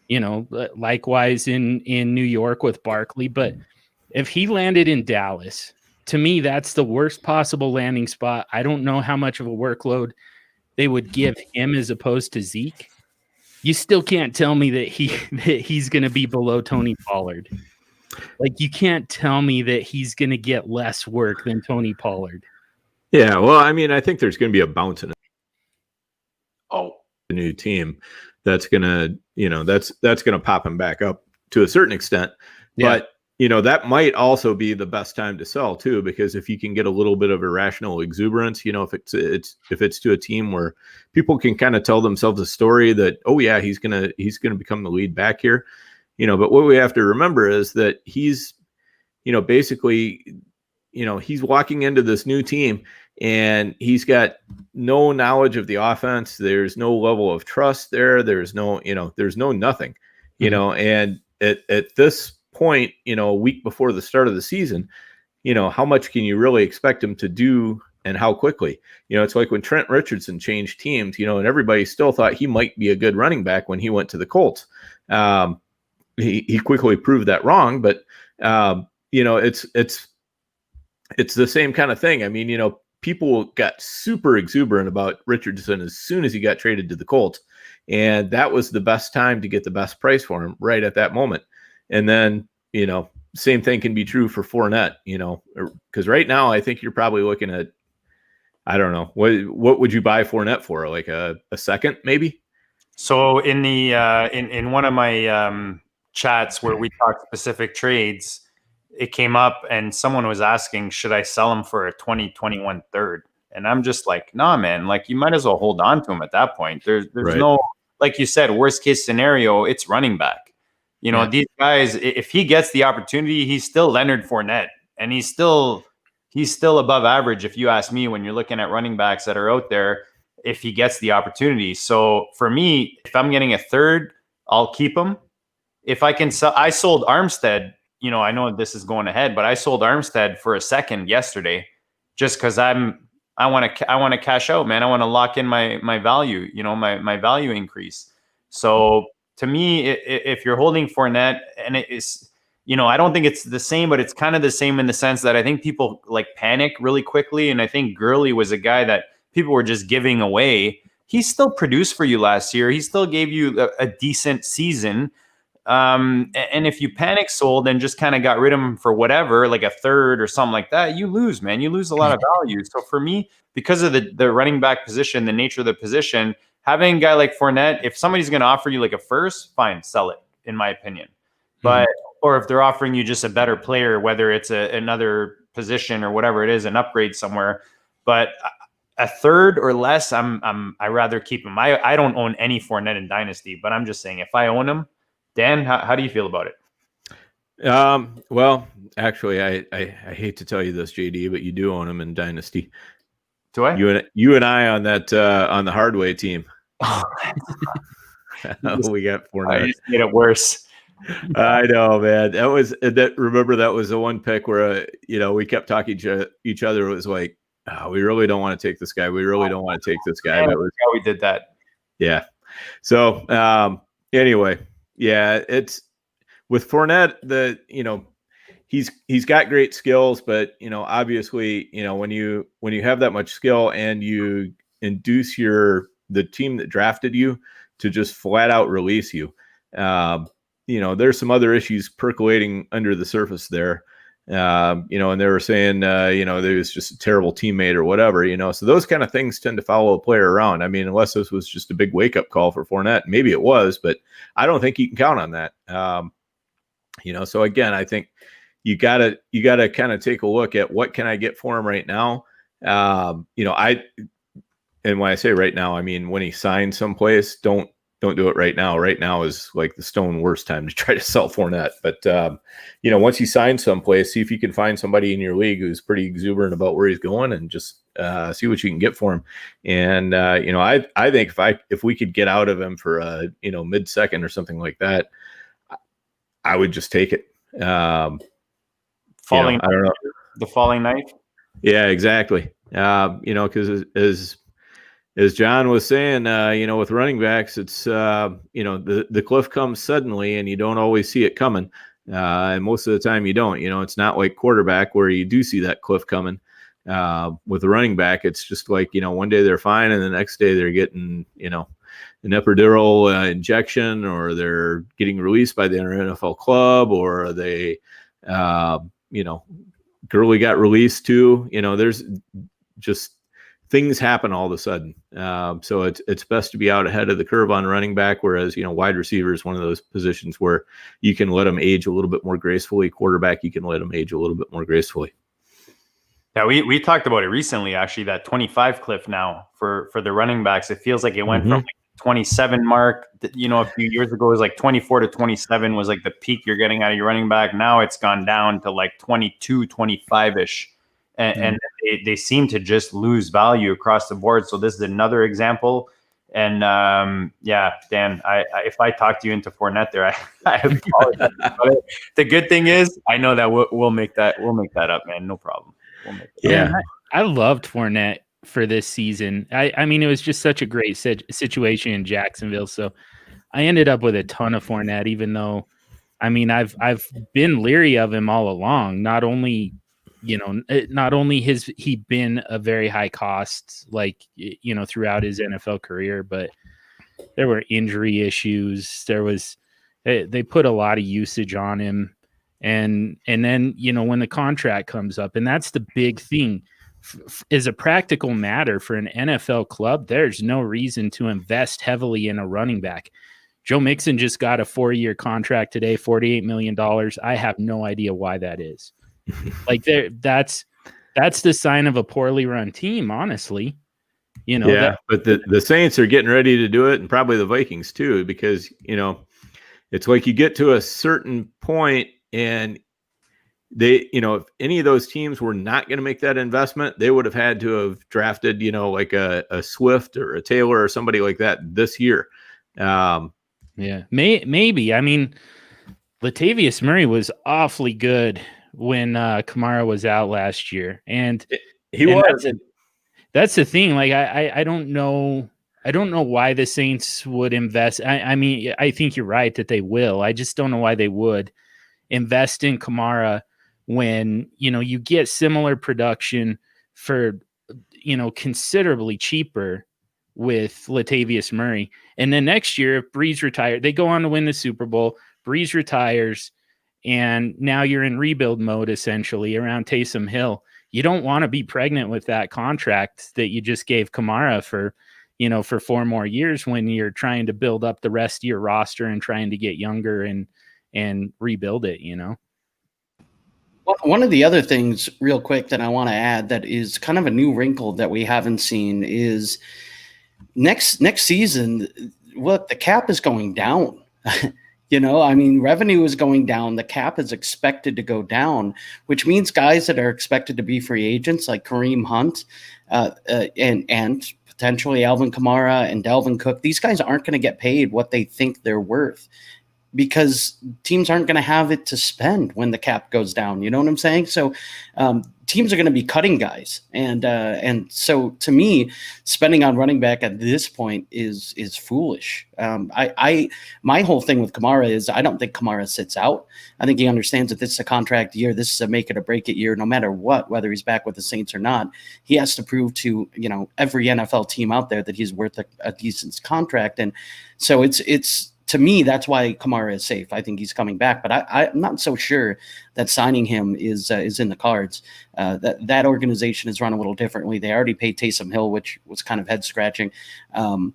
likewise in New York with Barkley. But if he landed in Dallas, to me, that's the worst possible landing spot. I don't know how much of a workload they would give him as opposed to Zeke. You still can't tell me that he's going to be below Tony Pollard. Like, you can't tell me that he's going to get less work than Tony Pollard. Yeah, well, I mean, I think there's going to be a bounce in it. The new team that's going to, that's going to pop him back up to a certain extent. Yeah. But, that might also be the best time to sell too, because if you can get a little bit of irrational exuberance, if it's to a team where people can kind of tell themselves a story that, oh yeah, he's going to become the lead back here. But what we have to remember is that he's, basically, he's walking into this new team and he's got no knowledge of the offense. There's no level of trust there. There's no nothing, and at this point, a week before the start of the season, how much can you really expect him to do and how quickly? It's like when Trent Richardson changed teams, and everybody still thought he might be a good running back when he went to the Colts. He quickly proved that wrong, but it's the same kind of thing. I mean, people got super exuberant about Richardson as soon as he got traded to the Colts, and that was the best time to get the best price for him right at that moment. And then, same thing can be true for Fournette, because right now I think you're probably looking at, I don't know, what would you buy Fournette for? Like a second, maybe? So in the in one of my chats where we talk specific trades, it came up and someone was asking, should I sell him for a 2021 third? And I'm just like, nah, man, like you might as well hold on to him at that point. There's right. No, like you said, worst case scenario, it's running back. These guys, if he gets the opportunity, he's still Leonard Fournette, and he's still above average. If you ask me, when you're looking at running backs that are out there, if he gets the opportunity. So for me, if I'm getting a third, I'll keep him. If I can sell, I sold Armstead. I know this is going ahead, but I sold Armstead for a second yesterday, just because I want to cash out, man. I want to lock in my value, my value increase. So to me, if you're holding Fournette, and it is, I don't think it's the same, but it's kind of the same in the sense that I think people like panic really quickly. And I think Gurley was a guy that people were just giving away. He still produced for you last year. He still gave you a decent season. And if you panic sold and just kind of got rid of him for whatever, like a third or something like that, you lose, man. You lose a lot of value. So for me, because of the running back position, the nature of the position, having a guy like Fournette, if somebody's going to offer you like a first, fine, sell it, in my opinion. But or if they're offering you just a better player, whether it's another position or whatever it is, an upgrade somewhere. But a third or less, I rather keep him. I don't own any Fournette in Dynasty, but I'm just saying if I own him, Dan, how do you feel about it? Well, actually, I hate to tell you this, JD, but you do own him in Dynasty. Do I? You and I on that on the Hardway team. We got Fournette. I just made it worse. I know, man. Remember that was the one pick where we kept talking to each other. It was like, oh, we really don't want to take this guy. We really don't want to take this guy. But we did that. Yeah. So anyway, yeah, it's with Fournette, he's got great skills, but obviously, when you have that much skill and you induce the team that drafted you to just flat out release you, there's some other issues percolating under the surface there. And they were saying, that he was just a terrible teammate or whatever, so those kind of things tend to follow a player around. I mean, unless this was just a big wake up call for Fournette, maybe it was, but I don't think you can count on that. So again, I think you gotta kind of take a look at what can I get for him right now. And when I say right now, I mean, when he signs someplace, don't do it right now. Right now is like the stone worst time to try to sell Fournette. But, once you sign someplace, see if you can find somebody in your league who's pretty exuberant about where he's going and just see what you can get for him. And, I think if we could get out of him for a, mid-second or something like that, I would just take it. I don't know. The falling knife. Yeah, exactly. Because as John was saying, with running backs, it's, the cliff comes suddenly and you don't always see it coming. And most of the time you don't, it's not like quarterback where you do see that cliff coming. With a running back, it's just like, one day they're fine and the next day they're getting, an epidural injection, or they're getting released by the NFL club, or they, Gurley got released too. There's just things happen all of a sudden. So it's best to be out ahead of the curve on running back, whereas, wide receiver is one of those positions where you can let them age a little bit more gracefully. Quarterback, you can let them age a little bit more gracefully. Yeah, we talked about it recently, actually, that 25 cliff now for the running backs. It feels like it went from 27 mark, a few years ago, it was like 24 to 27 was like the peak you're getting out of your running back. Now it's gone down to like 22, 25-ish. And they seem to just lose value across the board. So this is another example. And Dan, if I talked you into Fournette there, I apologize. But the good thing is, I know that we'll make that up, man. No problem. We'll make it up. I loved Fournette for this season. I mean, it was just such a great situation in Jacksonville. So I ended up with a ton of Fournette, even though, I mean, I've been leery of him all along. Not only has he been a very high cost, throughout his NFL career, but there were injury issues. They put a lot of usage on him. And then, when the contract comes up, and that's the big thing, is a practical matter for an NFL club. There's no reason to invest heavily in a running back. Joe Mixon just got a 4-year contract today, $48 million. I have no idea why that is. That's the sign of a poorly run team, honestly. But the Saints are getting ready to do it, and probably the Vikings too, because it's like you get to a certain point and they, if any of those teams were not going to make that investment, they would have had to have drafted, like a Swift or a Taylor or somebody like that this year. Maybe. I mean, Latavius Murray was awfully good when Kamara was out last year, and he was. That's the thing. Like, I don't know. I don't know why the Saints would invest. I mean, I think you're right that they will. I just don't know why they would invest in Kamara when, you get similar production for, considerably cheaper with Latavius Murray. And then next year, if Breeze retired, they go on to win the Super Bowl. Breeze retires, and now you're in rebuild mode, essentially, around Taysom Hill. You don't want to be pregnant with that contract that you just gave Kamara for 4 more years when you're trying to build up the rest of your roster and trying to get younger and rebuild it, Well, one of the other things real quick that I want to add that is kind of a new wrinkle that we haven't seen is next season, look, the cap is going down. Revenue is going down. The cap is expected to go down, which means guys that are expected to be free agents like Kareem Hunt and potentially Alvin Kamara and Dalvin Cook, these guys aren't going to get paid what they think they're worth. because teams aren't going to have it to spend when the cap goes down. You know what I'm saying? So teams are going to be cutting guys. And so to me, spending on running back at this point is foolish. My whole thing with Kamara is I don't think Kamara sits out. I think he understands that this is a contract year. This is a make it or break it year, no matter what, whether he's back with the Saints or not. He has to prove to, every NFL team out there that he's worth a decent contract. And so it's to me, that's why Kamara is safe. I think he's coming back, but I'm not so sure that signing him is in the cards. That organization is run a little differently. They already paid Taysom Hill, which was kind of head scratching. When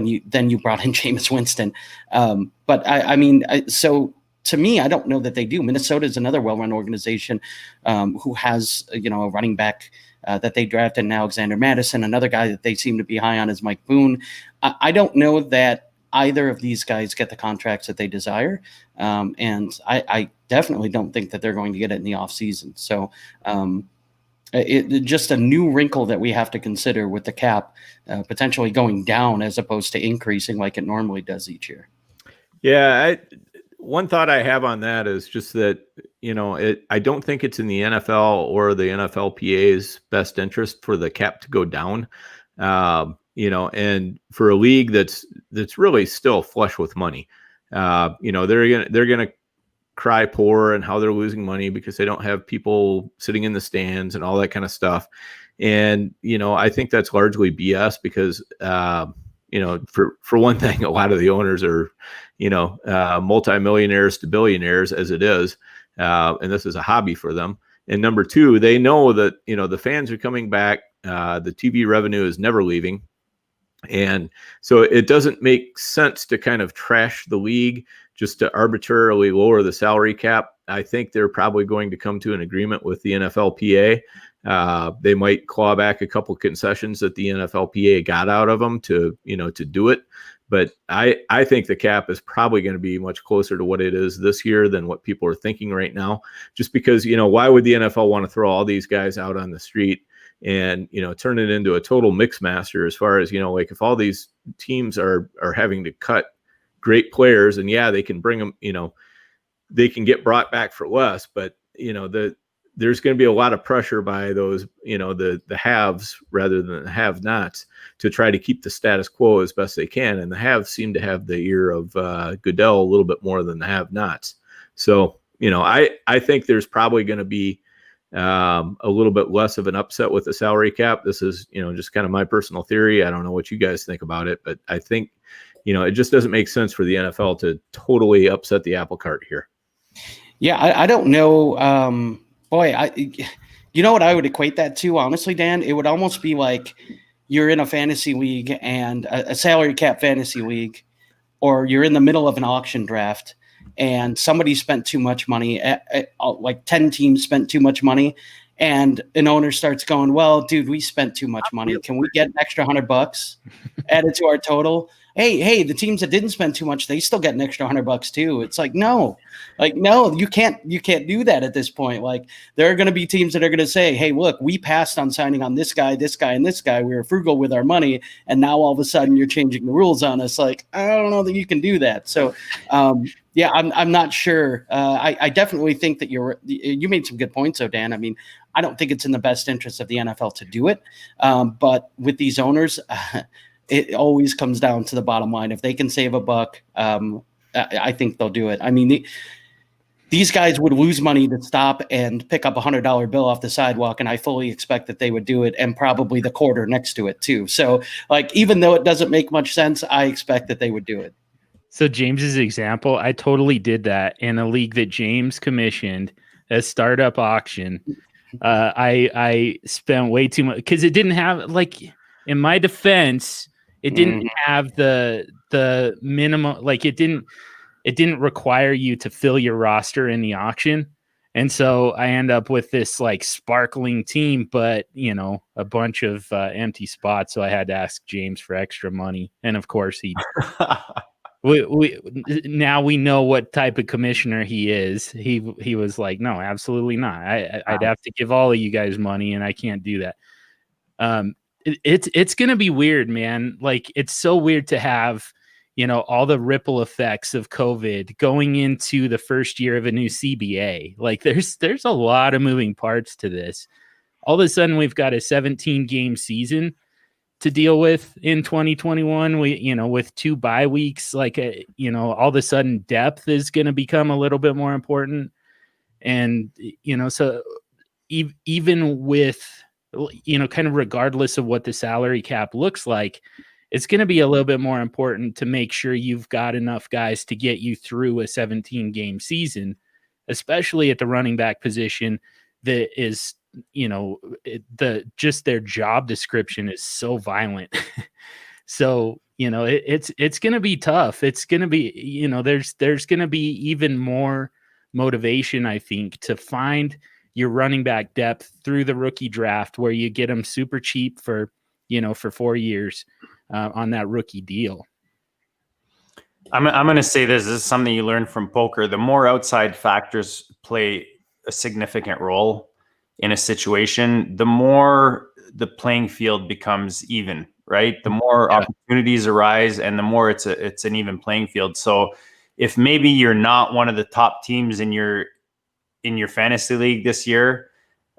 you brought in Jameis Winston, so to me, I don't know that they do. Minnesota is another well-run organization who has a running back that they drafted in Alexander Madison. Another guy that they seem to be high on is Mike Boone. I don't know that either of these guys get the contracts that they desire. And I definitely don't think that they're going to get it in the offseason. So just a new wrinkle that we have to consider with the cap potentially going down as opposed to increasing like it normally does each year. Yeah. One thought I have on that is just that, I don't think it's in the NFL or the NFLPA's best interest for the cap to go down. And for a league that's really still flush with money, they're gonna cry poor and how they're losing money because they don't have people sitting in the stands and all that kind of stuff. And I think that's largely BS because for one thing, a lot of the owners are multimillionaires to billionaires as it is, and this is a hobby for them. And number two, they know that the fans are coming back. The TV revenue is never leaving. And so it doesn't make sense to kind of trash the league just to arbitrarily lower the salary cap. I think they're probably going to come to an agreement with the NFLPA. They might claw back a couple concessions that the NFLPA got out of them to do it. But I think the cap is probably going to be much closer to what it is this year than what people are thinking right now, just because, why would the NFL want to throw all these guys out on the street and, turn it into a total mix master as far as, like if all these teams are having to cut great players and they can bring them, they can get brought back for less, but there's going to be a lot of pressure by those, the haves rather than the have-nots to try to keep the status quo as best they can. And the haves seem to have the ear of Goodell a little bit more than the have-nots. So, I think there's probably going to be a little bit less of an upset with the salary cap. This is, just kind of my personal theory. I don't know what you guys think about it, but I think, it just doesn't make sense for the NFL to totally upset the apple cart here. Yeah, I don't know. You know what I would equate that to, honestly, Dan? It would almost be like you're in a fantasy league and a salary cap fantasy league, or you're in the middle of an auction draft and somebody spent too much money, like 10 teams spent too much money, and an owner starts going, well, dude, we spent too much money. Can we get an extra $100 added to our total? Hey, the teams that didn't spend too much, they still get an extra $100 too. It's like, no, you can't do that at this point. Like, there are going to be teams that are going to say, hey, look, we passed on signing on this guy, and this guy. We were frugal with our money. And now all of a sudden you're changing the rules on us. Like, I don't know that you can do that. So, I'm not sure. I definitely think that you made some good points, though, Dan. I mean, I don't think it's in the best interest of the NFL to do it. But with these owners, it always comes down to the bottom line. If they can save a buck, I think they'll do it. I mean, these guys would lose money to stop and pick up a $100 bill off the sidewalk, and I fully expect that they would do it, and probably the quarter next to it too. So, like, even though it doesn't make much sense, I expect that they would do it. So James's example, I totally did that in a league that James commissioned, a startup auction. I spent way too much because it didn't have, like, in my defense, it didn't have the minimum, like it didn't require you to fill your roster in the auction. And so I end up with this like sparkling team, but a bunch of empty spots. So I had to ask James for extra money. And of course now we know what type of commissioner he is. He was like, no, absolutely not. I'd have to give all of you guys money, and I can't do that. It's going to be weird, man. Like, it's so weird to have, all the ripple effects of COVID going into the first year of a new CBA. Like there's a lot of moving parts to this. All of a sudden we've got a 17 game season to deal with in 2021. We, with 2 bye weeks, like, all of a sudden depth is going to become a little bit more important. And, so even with, kind of regardless of what the salary cap looks like, it's going to be a little bit more important to make sure you've got enough guys to get you through a 17 game season, especially at the running back position that is, just their job description is so violent. So, it's going to be tough. It's going to be, there's going to be even more motivation, I think, to find your running back depth through the rookie draft, where you get them super cheap for 4 years on that rookie deal. I'm going to say this is something you learn from poker. The more outside factors play a significant role in a situation, the more the playing field becomes even, right? The more opportunities arise, and the more it's an even playing field. So if maybe you're not one of the top teams in your fantasy league this year,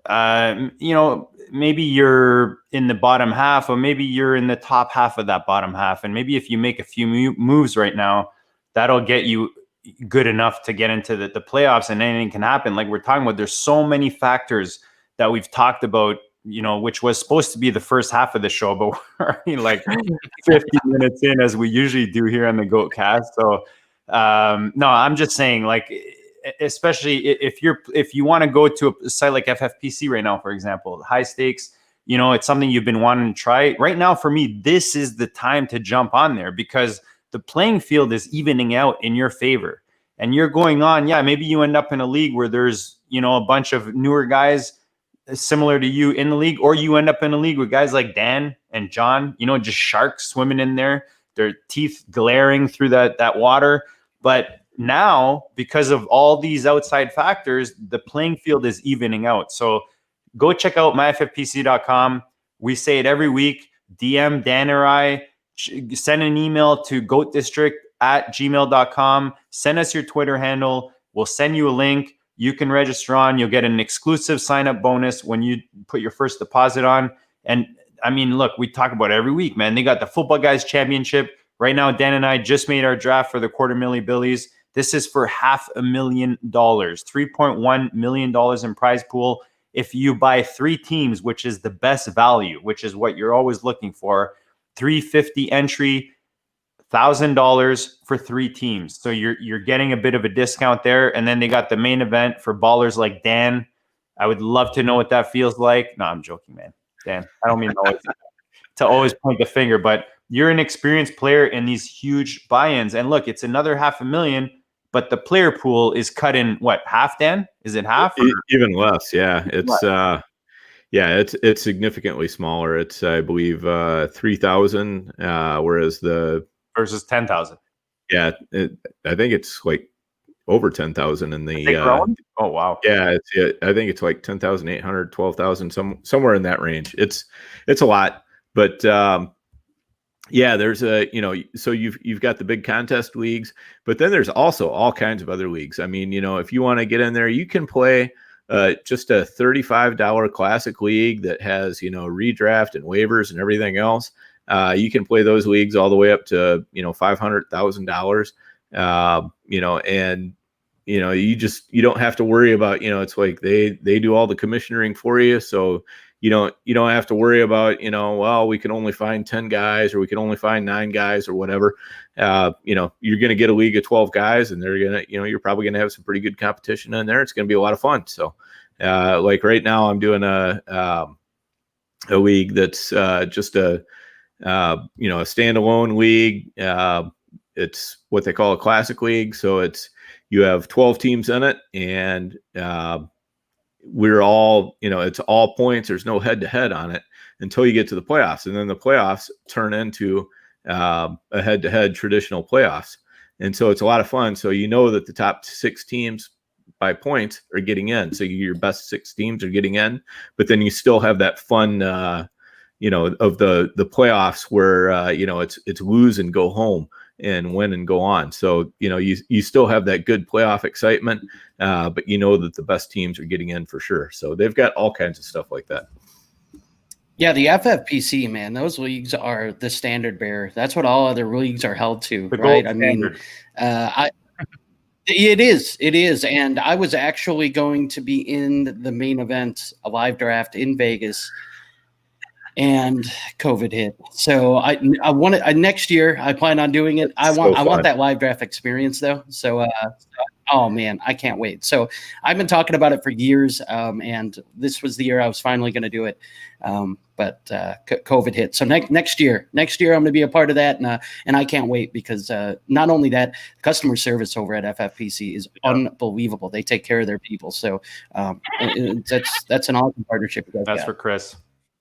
maybe you're in the bottom half, or maybe you're in the top half of that bottom half. And maybe if you make a few moves right now, that'll get you good enough to get into the playoffs, and anything can happen. Like we're talking about, there's so many factors that we've talked about, which was supposed to be the first half of the show, but we're already like 50 minutes in, as we usually do here on the GOAT Cast. So no, I'm just saying, like, especially if you want to go to a site like FFPC right now, for example, high stakes, it's something you've been wanting to try. Right now, for me, this is the time to jump on there, because the playing field is evening out in your favor. And you're going on, maybe you end up in a league where there's, a bunch of newer guys similar to you in the league, or you end up in a league with guys like Dan and John, just sharks swimming in there, their teeth glaring through that water. But now, because of all these outside factors, the playing field is evening out. So go check out myffpc.com. We say it every week. DM Dan or I, send an email to goatdistrict@gmail.com. Send us your Twitter handle. We'll send you a link. You can register on. You'll get an exclusive sign-up bonus when you put your first deposit on. And I mean, look, we talk about it every week, man. They got the Football Guys Championship. Right now, Dan and I just made our draft for the $250,000 Billies. This is for $500,000, $3.1 million in prize pool. If you buy 3 teams, which is the best value, which is what you're always looking for, $350 entry, $1,000 for 3 teams. So you're getting a bit of a discount there. And then they got the main event for ballers like Dan. I would love to know what that feels like. No, I'm joking, man. Dan, I don't mean to always point the finger, but you're an experienced player in these huge buy-ins. And look, it's another $500,000, but the player pool is cut in what, half, Dan? Is it half? Even less, yeah. It's significantly smaller. It's, I believe, 3,000, whereas versus 10,000. Yeah, I think it's like over 10,000 in the. Oh wow! Yeah, I think it's like 10,800, 12,000, somewhere in that range. It's a lot, but there's so you've got the big contest leagues, but then there's also all kinds of other leagues. I mean, if you want to get in there, you can play just a $35 classic league that has redraft and waivers and everything else. You can play those leagues all the way up to $500,000. And you don't have to worry about it's like they do all the commissioning for you, so you don't have to worry about well, we can only find 10 guys, or we can only find 9 guys, or whatever. You're going to get a league of 12 guys, and they're going to you're probably going to have some pretty good competition in there. It's going to be a lot of fun. So like right now, I'm doing a league that's just a standalone league. It's what they call a classic league. So you have 12 teams in it, and we're all, it's all points. There's no head-to-head on it until you get to the playoffs. And then the playoffs turn into a head-to-head traditional playoffs. And so it's a lot of fun. So that the top 6 teams by points are getting in. So your best 6 teams are getting in, but then you still have that fun, of the playoffs where, it's lose and go home. and win and go on. So, you still have that good playoff excitement, but you know that the best teams are getting in for sure. So they've got all kinds of stuff like that. Yeah, the FFPC, man, those leagues are the standard bearer. That's what all other leagues are held to, right? I mean, it is. And I was actually going to be in the main event, a live draft in Vegas, and COVID hit. So I want it next year. I plan on doing it. I want that live draft experience though. So, oh man, I can't wait. So I've been talking about it for years. And this was the year I was finally going to do it. But COVID hit. So next year I'm going to be a part of that. And I can't wait because not only that, customer service over at FFPC is unbelievable. They take care of their people. So that's an awesome partnership. That's for Chris.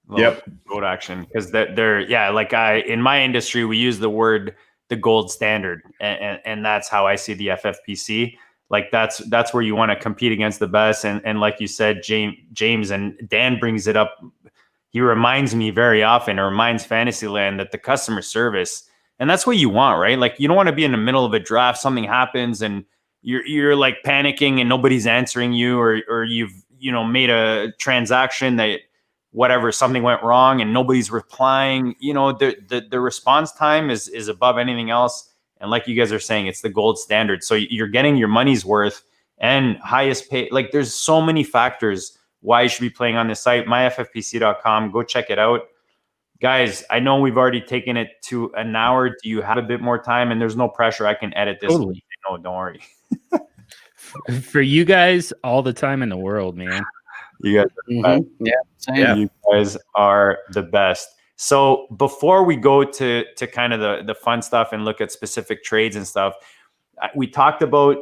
Gold action, because they're in my industry we use the word the gold standard, and that's how I see the FFPC. Like that's where you want to compete against the best, and like you said, James and Dan brings it up. He reminds me very often, or reminds Fantasyland, that the customer service, and that's what you want, right? Like you don't want to be in the middle of a draft, something happens and you're like panicking and nobody's answering you, or you've made a transaction that whatever, something went wrong and nobody's replying. The response time is above anything else. And like you guys are saying, it's the gold standard. So you're getting your money's worth and highest pay. Like there's so many factors why you should be playing on this site, myffpc.com. Go check it out. Guys, I know we've already taken it to an hour. Do you have a bit more time? And there's no pressure. I can edit this. Totally. No, don't worry. For you guys, all the time in the world, man. You guys are You guys are the best. So before we go to kind of the fun stuff and look at specific trades and stuff, we talked about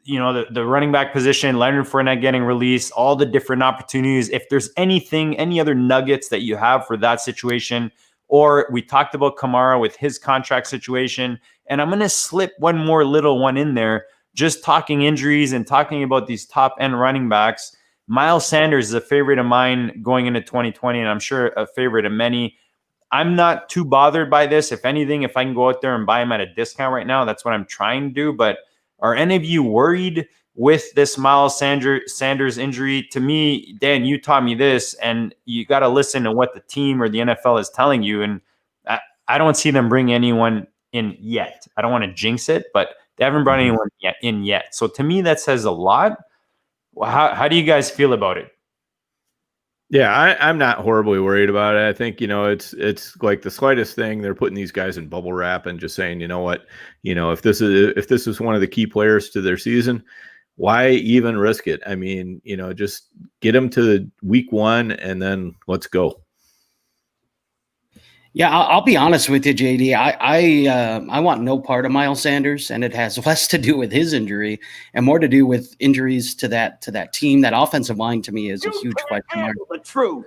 the running back position, Leonard Fournette getting released, all the different opportunities. If there's any other nuggets that you have for that situation, or we talked about Kamara with his contract situation, and I'm going to slip one more little one in there, just talking injuries and talking about these top end running backs. Miles Sanders is a favorite of mine going into 2020, and I'm sure a favorite of many. I'm not too bothered by this. If anything, if I can go out there and buy him at a discount right now, that's what I'm trying to do. But are any of you worried with this Miles Sanders injury? To me, Dan, you taught me this, and you got to listen to what the team or the NFL is telling you. And I don't see them bring anyone in yet. I don't want to jinx it, but they haven't brought anyone in yet. So to me, that says a lot. How do you guys feel about it? Yeah, I'm not horribly worried about it. I think, it's like the slightest thing. They're putting these guys in bubble wrap and just saying, if this is one of the key players to their season, why even risk it? I mean, just get them to week 1 and then let's go. Yeah, I'll be honest with you, JD. I want no part of Miles Sanders, and it has less to do with his injury and more to do with injuries to that team. That offensive line to me is a huge question mark. True.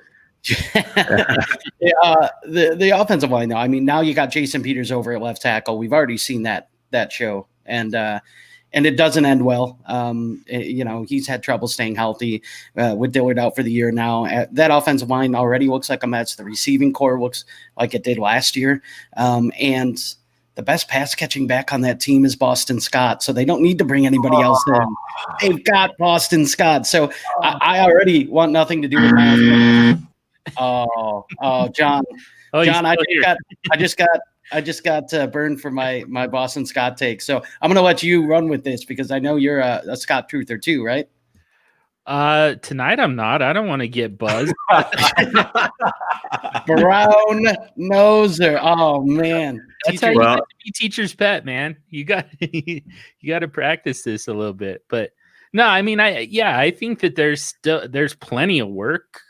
The offensive line, though. I mean, now you got Jason Peters over at left tackle. We've already seen that show, and it doesn't end well. He's had trouble staying healthy with Dillard out for the year now. That offensive line already looks like a mess. The receiving core looks like it did last year. And the best pass catching back on that team is Boston Scott. So they don't need to bring anybody else in. They've got Boston Scott. So I already want nothing to do with Miles. John. John, I just got burned for my Boston Scott take. So I'm going to let you run with this because I know you're a Scott truther too, right? Tonight I'm not. I don't want to get buzzed. Brown noser. Oh man. That's how you got to be teacher's pet, man. You got to practice this a little bit. But no, I mean, I think that there's plenty of work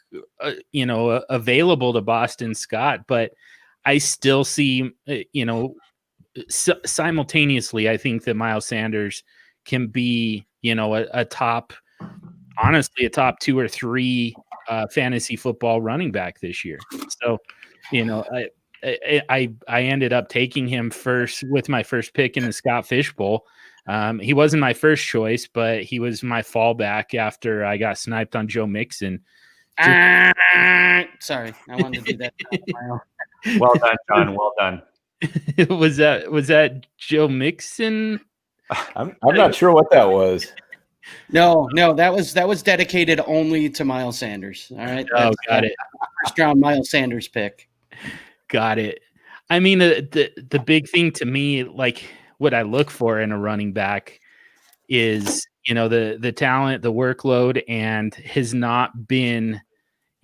available to Boston Scott, but I still see, simultaneously, I think that Miles Sanders can be, a top 2 or 3 fantasy football running back this year. So, I ended up taking him first with my first pick in the Scott Fishbowl. He wasn't my first choice, but he was my fallback after I got sniped on Joe Mixon. Sorry, I wanted to do that. Well done, John. Well done. Was that Joe Mixon? I'm not sure what that was. No, that was dedicated only to Miles Sanders. All right. Oh, got it. First round Miles Sanders pick. Got it. I mean, the big thing to me, like what I look for in a running back is, the talent, the workload, and has not been,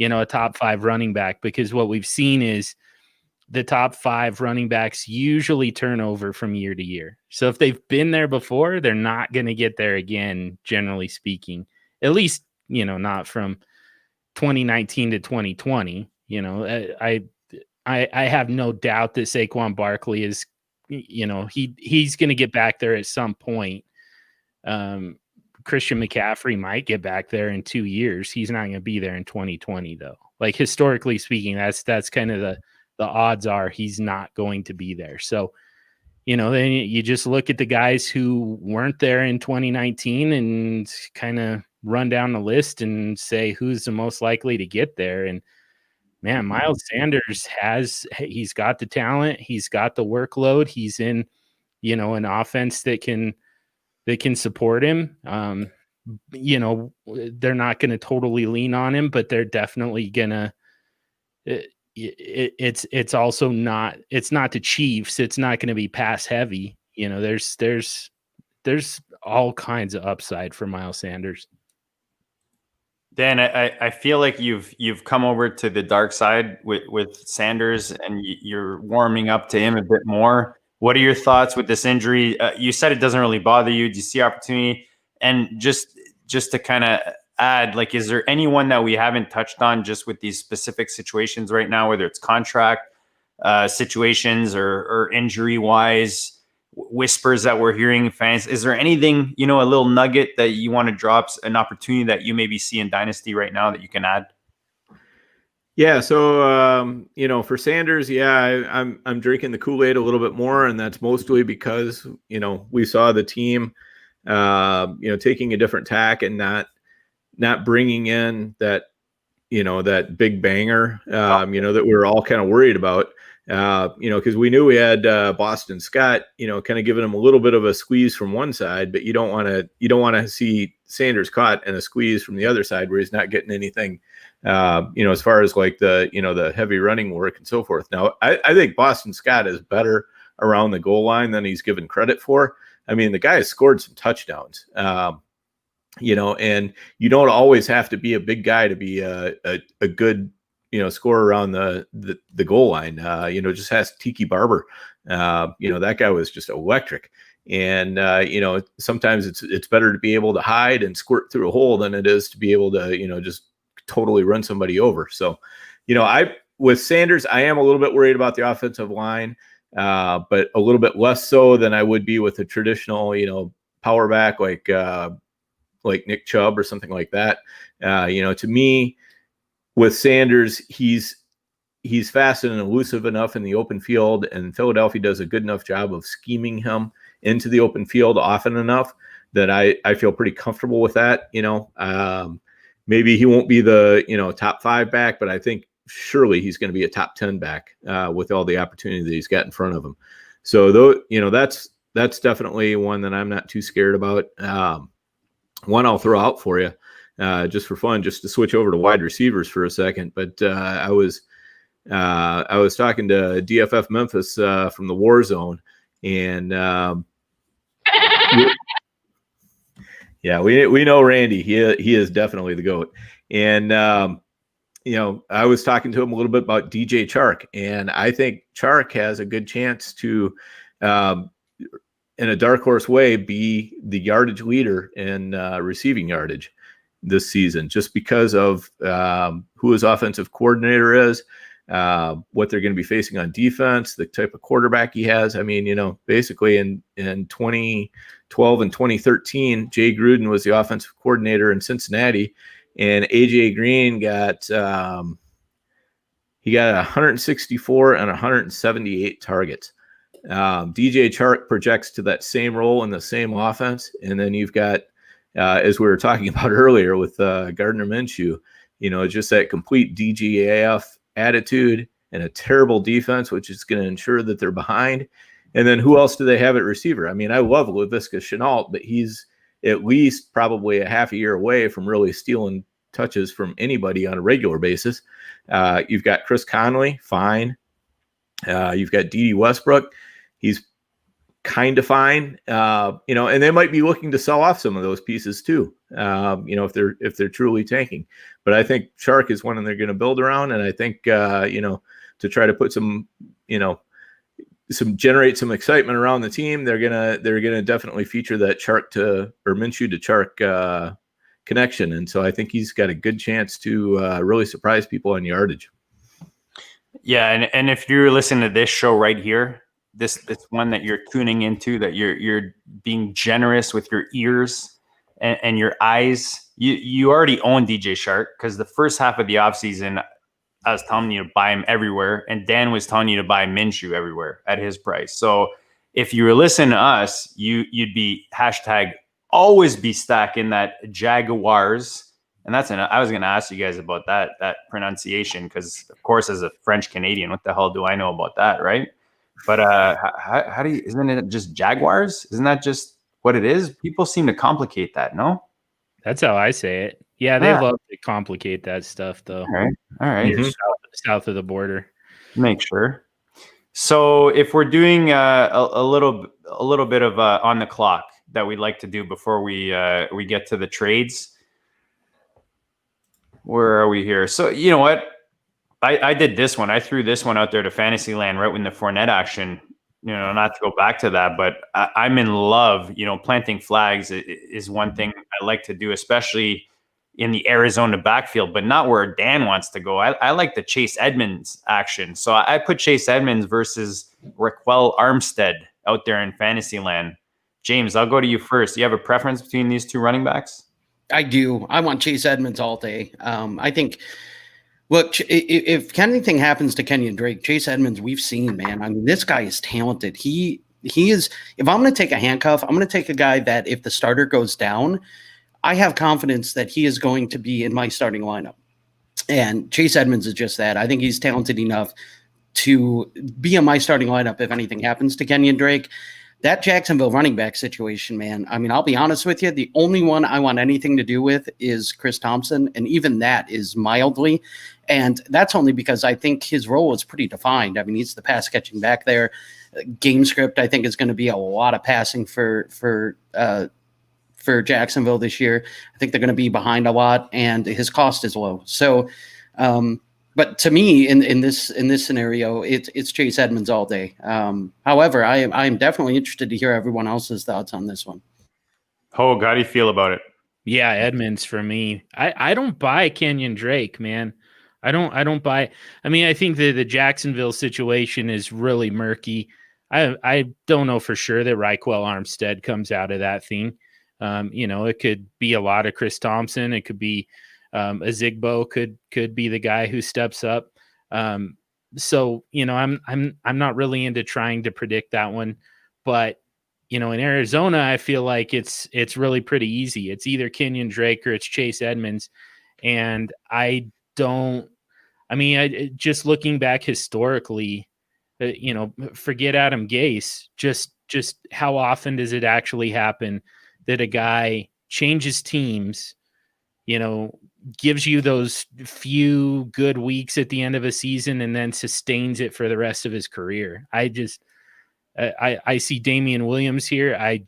a top 5 running back, because what we've seen is the top 5 running backs usually turn over from year to year. So if they've been there before, they're not going to get there again, generally speaking, at least, not from 2019 to 2020. I have no doubt that Saquon Barkley is, he's going to get back there at some point. Christian McCaffrey might get back there in 2 years. He's not going to be there in 2020 though. Like historically speaking, that's kind of the odds are he's not going to be there. So, then you just look at the guys who weren't there in 2019 and kind of run down the list and say who's the most likely to get there. And man, Miles Sanders he's got the talent, he's got the workload, he's in, an offense that can support him. They're not going to totally lean on him, but they're definitely gonna. It's also not. It's not the Chiefs. It's not going to be pass heavy. There's all kinds of upside for Miles Sanders. Dan, I feel like you've come over to the dark side with Sanders, and you're warming up to him a bit more. What are your thoughts with this injury? You said it doesn't really bother you. Do you see opportunity? And just to kind of add, like, is there anyone that we haven't touched on just with these specific situations right now, whether it's contract situations or injury wise, whispers that we're hearing fans? Is there anything, a little nugget that you want to drop, an opportunity that you maybe see in Dynasty right now that you can add? Yeah. So, for Sanders, I'm drinking the Kool-Aid a little bit more, and that's mostly because, we saw the team, taking a different tack and not bringing in that, that big banger, that we were all kind of worried about, because we knew we had Boston Scott, kind of giving him a little bit of a squeeze from one side, but you don't want to see Sanders caught in a squeeze from the other side where he's not getting anything, as far as like the heavy running work and so forth. Now, I think Boston Scott is better around the goal line than he's given credit for. I mean, the guy has scored some touchdowns, and you don't always have to be a big guy to be a good, scorer around the goal line. Just ask Tiki Barber. That guy was just electric. And, sometimes it's better to be able to hide and squirt through a hole than it is to be able to, just totally run somebody over. So, with Sanders, I am a little bit worried about the offensive line, but a little bit less so than I would be with a traditional, power back like Nick Chubb or something like that. To me, with Sanders, he's fast and elusive enough in the open field, and Philadelphia does a good enough job of scheming him into the open field often enough that I feel pretty comfortable with that. Maybe he won't be the, top 5 back, but I think surely he's going to be a top 10 back with all the opportunity that he's got in front of him. So that's definitely one that I'm not too scared about. One I'll throw out for you just for fun, just to switch over to wide receivers for a second. But I was talking to DFF Memphis from the War Zone, and we know Randy. He is definitely the GOAT. And I was talking to him a little bit about DJ Chark, and I think Chark has a good chance to, in a dark horse way, be the yardage leader in receiving yardage this season, just because of who his offensive coordinator is, what they're going to be facing on defense, the type of quarterback he has. I mean, basically in 2012 and 2013, Jay Gruden was the offensive coordinator in Cincinnati, and AJ Green got 164 and 178 targets. DJ Chark projects to that same role in the same offense. And then you've got, as we were talking about earlier with Gardner Minshew, just that complete DGAF attitude, and a terrible defense, which is going to ensure that they're behind. And then who else do they have at receiver? I mean, I love Laviska Shenault, but he's at least probably a half a year away from really stealing touches from anybody on a regular basis. You've got Chris Conley, fine. You've got Dede Westbrook. He's kind of fine, and they might be looking to sell off some of those pieces too, if they're truly tanking. But I think Chark is one they're going to build around, and I think to try to put some generate some excitement around the team, they're gonna definitely feature that Minshew to Chark connection, and so I think he's got a good chance to really surprise people on yardage. Yeah, and if you're listening to this show right here, this one that you're tuning into, that you're being generous with your ears and your eyes, you already own DJ Shark, because the first half of the offseason, I was telling you to buy him everywhere, and Dan was telling you to buy Minshew everywhere at his price. So if you were listening to us, you'd be hashtag always be stacking that Jaguars. And I was going to ask you guys about that pronunciation, because of course, as a French Canadian, what the hell do I know about that, right? But how isn't it just Jaguars? Isn't that just what it is? People seem to complicate that, no? That's how I say it. Yeah, they love to complicate that stuff, though. All right. Mm-hmm. South of the border. Make sure. So if we're doing a little bit of on the clock that we'd like to do before we get to the trades, where are we here? So you know what? I did this one. I threw this one out there to Fantasyland right when the Fournette action, not to go back to that, but I'm in love. Planting flags is one thing I like to do, especially in the Arizona backfield, but not where Dan wants to go. I like the Chase Edmonds action. So I put Chase Edmonds versus Raquel Armstead out there in Fantasyland. James, I'll go to you first. Do you have a preference between these two running backs? I do. I want Chase Edmonds all day. I think, look, if anything happens to Kenyon Drake, Chase Edmonds, we've seen, man. I mean, this guy is talented. He is. If I'm going to take a handcuff, I'm going to take a guy that if the starter goes down, I have confidence that he is going to be in my starting lineup. And Chase Edmonds is just that. I think he's talented enough to be in my starting lineup if anything happens to Kenyon Drake. That Jacksonville running back situation, man, I mean, I'll be honest with you. The only one I want anything to do with is Chris Thompson, and even that is mildly. And that's only because I think his role is pretty defined. I mean, he's the pass catching back there. Game script, I think, is going to be a lot of passing for Jacksonville this year. I think they're going to be behind a lot, and his cost is low. So, but to me, in this scenario, it's Chase Edmonds all day. However, I am definitely interested to hear everyone else's thoughts on this one. Hogue, how do you feel about it? Yeah, Edmonds for me. I don't buy Kenyon Drake, man. I don't buy. I mean, I think the Jacksonville situation is really murky. I don't know for sure that Raquel Armstead comes out of that thing. It could be a lot of Chris Thompson. It could be Azigbo could be the guy who steps up. So I'm not really into trying to predict that one, but in Arizona, I feel like it's really pretty easy. It's either Kenyon Drake or it's Chase Edmonds, and just looking back historically, forget Adam Gase. Just how often does it actually happen that a guy changes teams, gives you those few good weeks at the end of a season and then sustains it for the rest of his career? I see Damian Williams here. I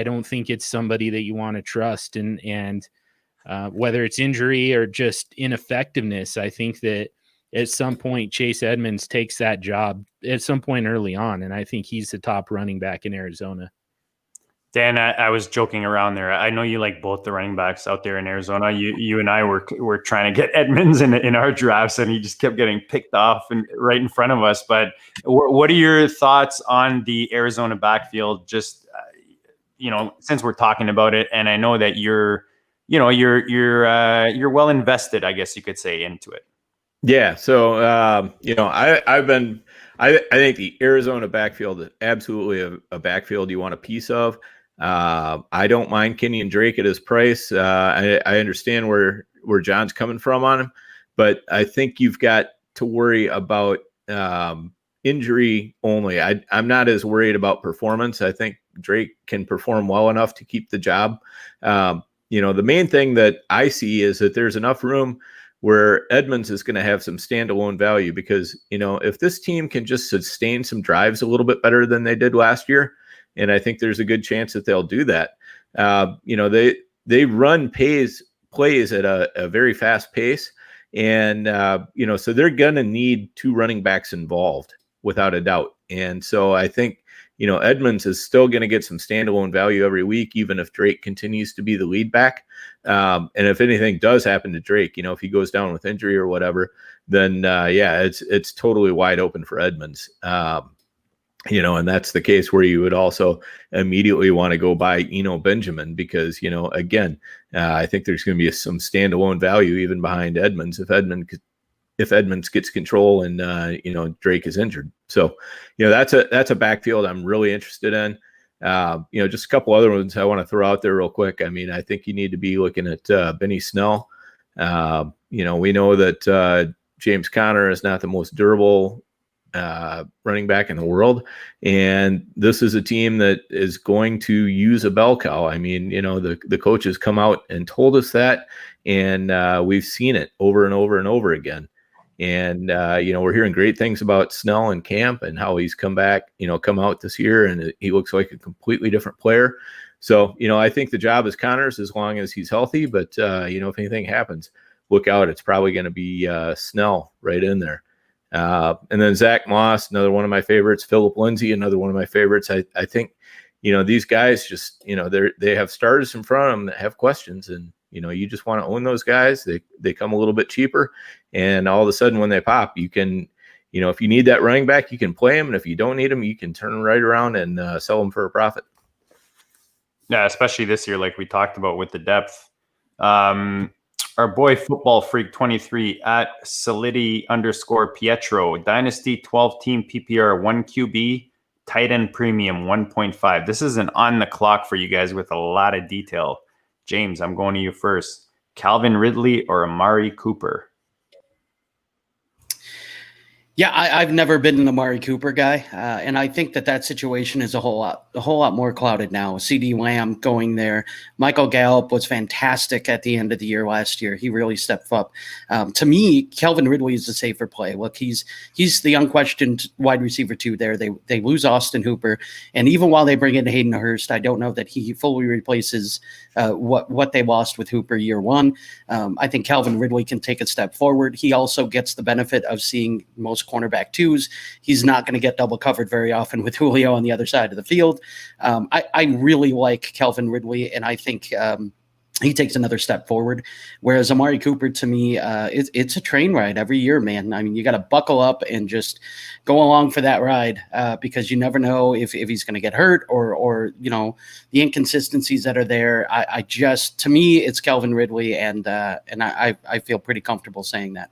don't think it's somebody that you want to trust. And whether it's injury or just ineffectiveness, I think that at some point Chase Edmonds takes that job at some point early on. And I think he's the top running back in Arizona. Dan, I was joking around there. I know you like both the running backs out there in Arizona. You and I were trying to get Edmonds in our drafts, and he just kept getting picked off and right in front of us. But what are your thoughts on the Arizona backfield? Just since we're talking about it, and I know that you're well invested, I guess you could say, into it. Yeah. So I think the Arizona backfield is absolutely a backfield you want a piece of. I don't mind Kenyon Drake at his price. I understand where John's coming from on him, but I think you've got to worry about injury only. I'm not as worried about performance. I think Drake can perform well enough to keep the job. The main thing that I see is that there's enough room where Edmonds is going to have some standalone value because, if this team can just sustain some drives a little bit better than they did last year, and I think there's a good chance that they'll do that. They run plays at a very fast pace. And, so they're going to need two running backs involved without a doubt. And so I think, Edmonds is still going to get some standalone value every week, even if Drake continues to be the lead back. And if anything does happen to Drake, if he goes down with injury or whatever, then it's totally wide open for Edmonds. And that's the case where you would also immediately want to go buy Benjamin because, again, I think there's going to be some standalone value even behind Edmonds if Edmonds gets control and, Drake is injured. So, that's a backfield I'm really interested in. Just a couple other ones I want to throw out there real quick. I mean, I think you need to be looking at Benny Snell. We know that James Conner is not the most durable running back in the world, and this is a team that is going to use a bell cow. I mean, the coaches come out and told us that, and we've seen it over and over and over again. And we're hearing great things about Snell and camp and how he's come out this year, and he looks like a completely different player. So I think the job is Connor's as long as he's healthy, but if anything happens, look out, it's probably going to be Snell right in there. And then Zach Moss, another one of my favorites. Philip Lindsay, another one of my favorites. I think, these guys just, they have starters in front of them that have questions, and, you just want to own those guys. They come a little bit cheaper, and all of a sudden when they pop, you can, if you need that running back, you can play them. And if you don't need them, you can turn them right around and sell them for a profit. Yeah, especially this year, like we talked about with the depth. Our boy Football Freak 23 at Solidi_Pietro, Dynasty 12 team PPR 1 QB, tight end premium 1.5. This is an on the clock for you guys with a lot of detail. James, I'm going to you first. Calvin Ridley or Amari Cooper? Yeah, I've never been an Amari Cooper guy, and I think that situation is a whole lot more clouded now. CD Lamb going there. Michael Gallup was fantastic at the end of the year last year. He really stepped up. To me, Calvin Ridley is the safer play. Look, he's the unquestioned wide receiver 2 there. They lose Austin Hooper, and even while they bring in Hayden Hurst, I don't know that he fully replaces what they lost with Hooper year 1. I think Calvin Ridley can take a step forward. He also gets the benefit of seeing most cornerback 2s. He's not going to get double covered very often with Julio on the other side of the field. I really like Calvin Ridley, and I think he takes another step forward. Whereas Amari Cooper, to me, it's a train ride every year, man. I mean, you got to buckle up and just go along for that ride because you never know if he's going to get hurt or the inconsistencies that are there. To me, it's Calvin Ridley, and I feel pretty comfortable saying that.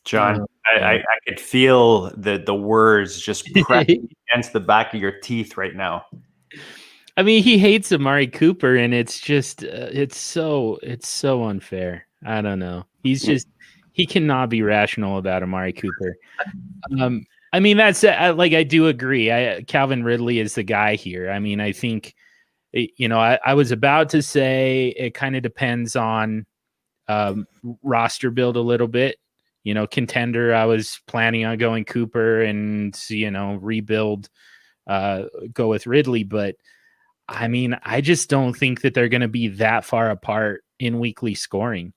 John, I could feel the words just pressing against the back of your teeth right now. I mean, he hates Amari Cooper, and it's just it's so unfair. I don't know. He cannot be rational about Amari Cooper. I mean, I do agree. Calvin Ridley is the guy here. I mean, I think I was about to say it kind of depends on roster build a little bit. Contender, I was planning on going Cooper and rebuild, go with Ridley, but I mean, I just don't think that they're going to be that far apart in weekly scoring.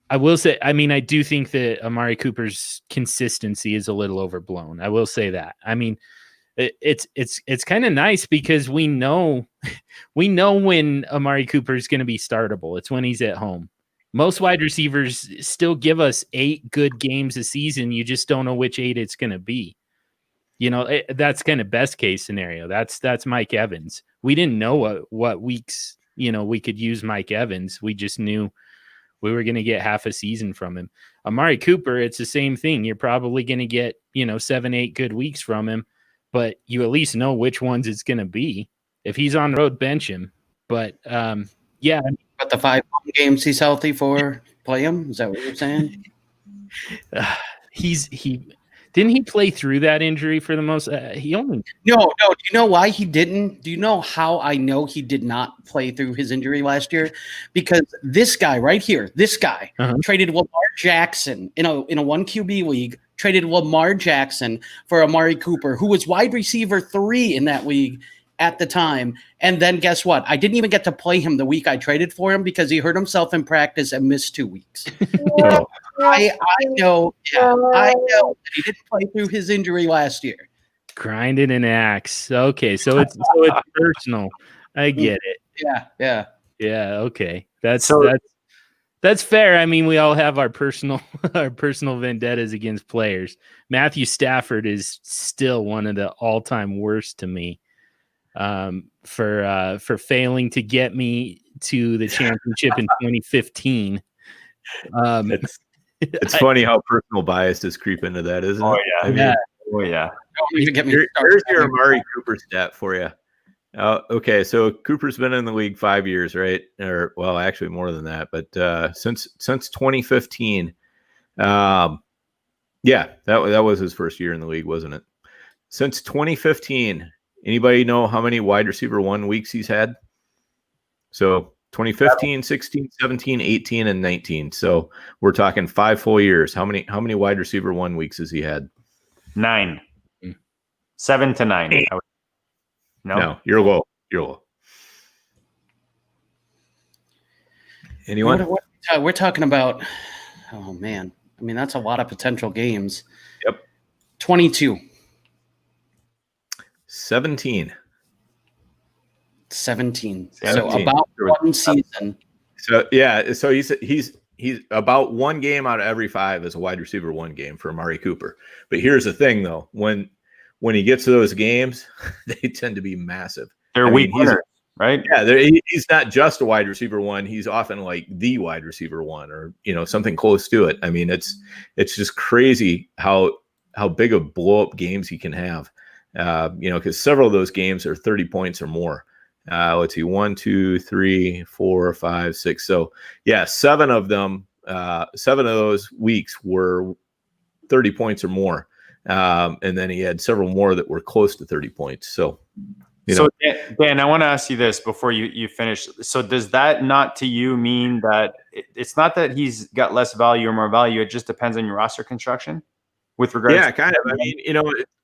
I will say, I mean, I do think that Amari Cooper's consistency is a little overblown. I will say that. I mean, it's kind of nice because we know when Amari Cooper is going to be startable. It's when he's at home. Most wide receivers still give us 8 good games a season. You just don't know which 8 it's going to be. That's kind of best case scenario. That's Mike Evans. We didn't know what weeks, we could use Mike Evans. We just knew we were going to get half a season from him. Amari Cooper, it's the same thing. You're probably going to get, 7-8 good weeks from him, but you at least know which ones it's going to be. If he's on the road, bench him. But yeah. But the 5 games he's healthy for, play him? Is that what you're saying? He didn't he play through that injury for the most. He only No. Do you know why he didn't? Do you know how I know he did not play through his injury last year? Because this guy right here, traded Lamar Jackson in a 1 QB league. Traded Lamar Jackson for Amari Cooper, who was wide receiver 3 in that league at the time. And then guess what? I didn't even get to play him the week I traded for him because he hurt himself in practice and missed 2 weeks. So I know that he didn't play through his injury last year. grinding an axe. Okay, so it's personal. I get it. Yeah. Okay, that's fair. I mean, we all have our personal vendettas against players. Matthew Stafford is still one of the all-time worst to me for failing to get me to the championship in 2015 It's funny how personal bias does creep into that, isn't it? I mean, yeah. Don't even get me Here's started. your Amari Cooper stat for you. Okay, so Cooper's been in the league 5 years, right? Or well, actually more than that, but since 2015, that was his first year in the league, wasn't it? Since 2015, anybody know how many wide receiver 1 weeks he's had? So 2015, 16, 17, 18, and 19. So we're talking 5 full years. How many wide receiver 1 weeks has he had? 9. 7 to 9. 8. No, you're low. Anyone? We're talking about, oh man. I mean, that's a lot of potential games. Yep. 22. 17. 17. 17. So about 1 season. So yeah, so he's about 1 game out of every 5 is a wide receiver 1 game for Amari Cooper. But here's the thing, though, when he gets to those games, they tend to be massive. They're weak winners, right? Yeah, he's not just a wide receiver 1. He's often like the wide receiver 1, or something close to it. I mean, it's just crazy how big of blow up games he can have. Because several of those games are 30 points or more. Let's see, 1, 2, 3, 4, 5, 6. So yeah, 7 of them, 7 of those weeks were 30 points or more. And then he had several more that were close to 30 points. So, So Dan, I want to ask you this before you finish. So does that not to you mean that it's not that he's got less value or more value? It just depends on your roster construction with regards. Yeah, kind of. I mean,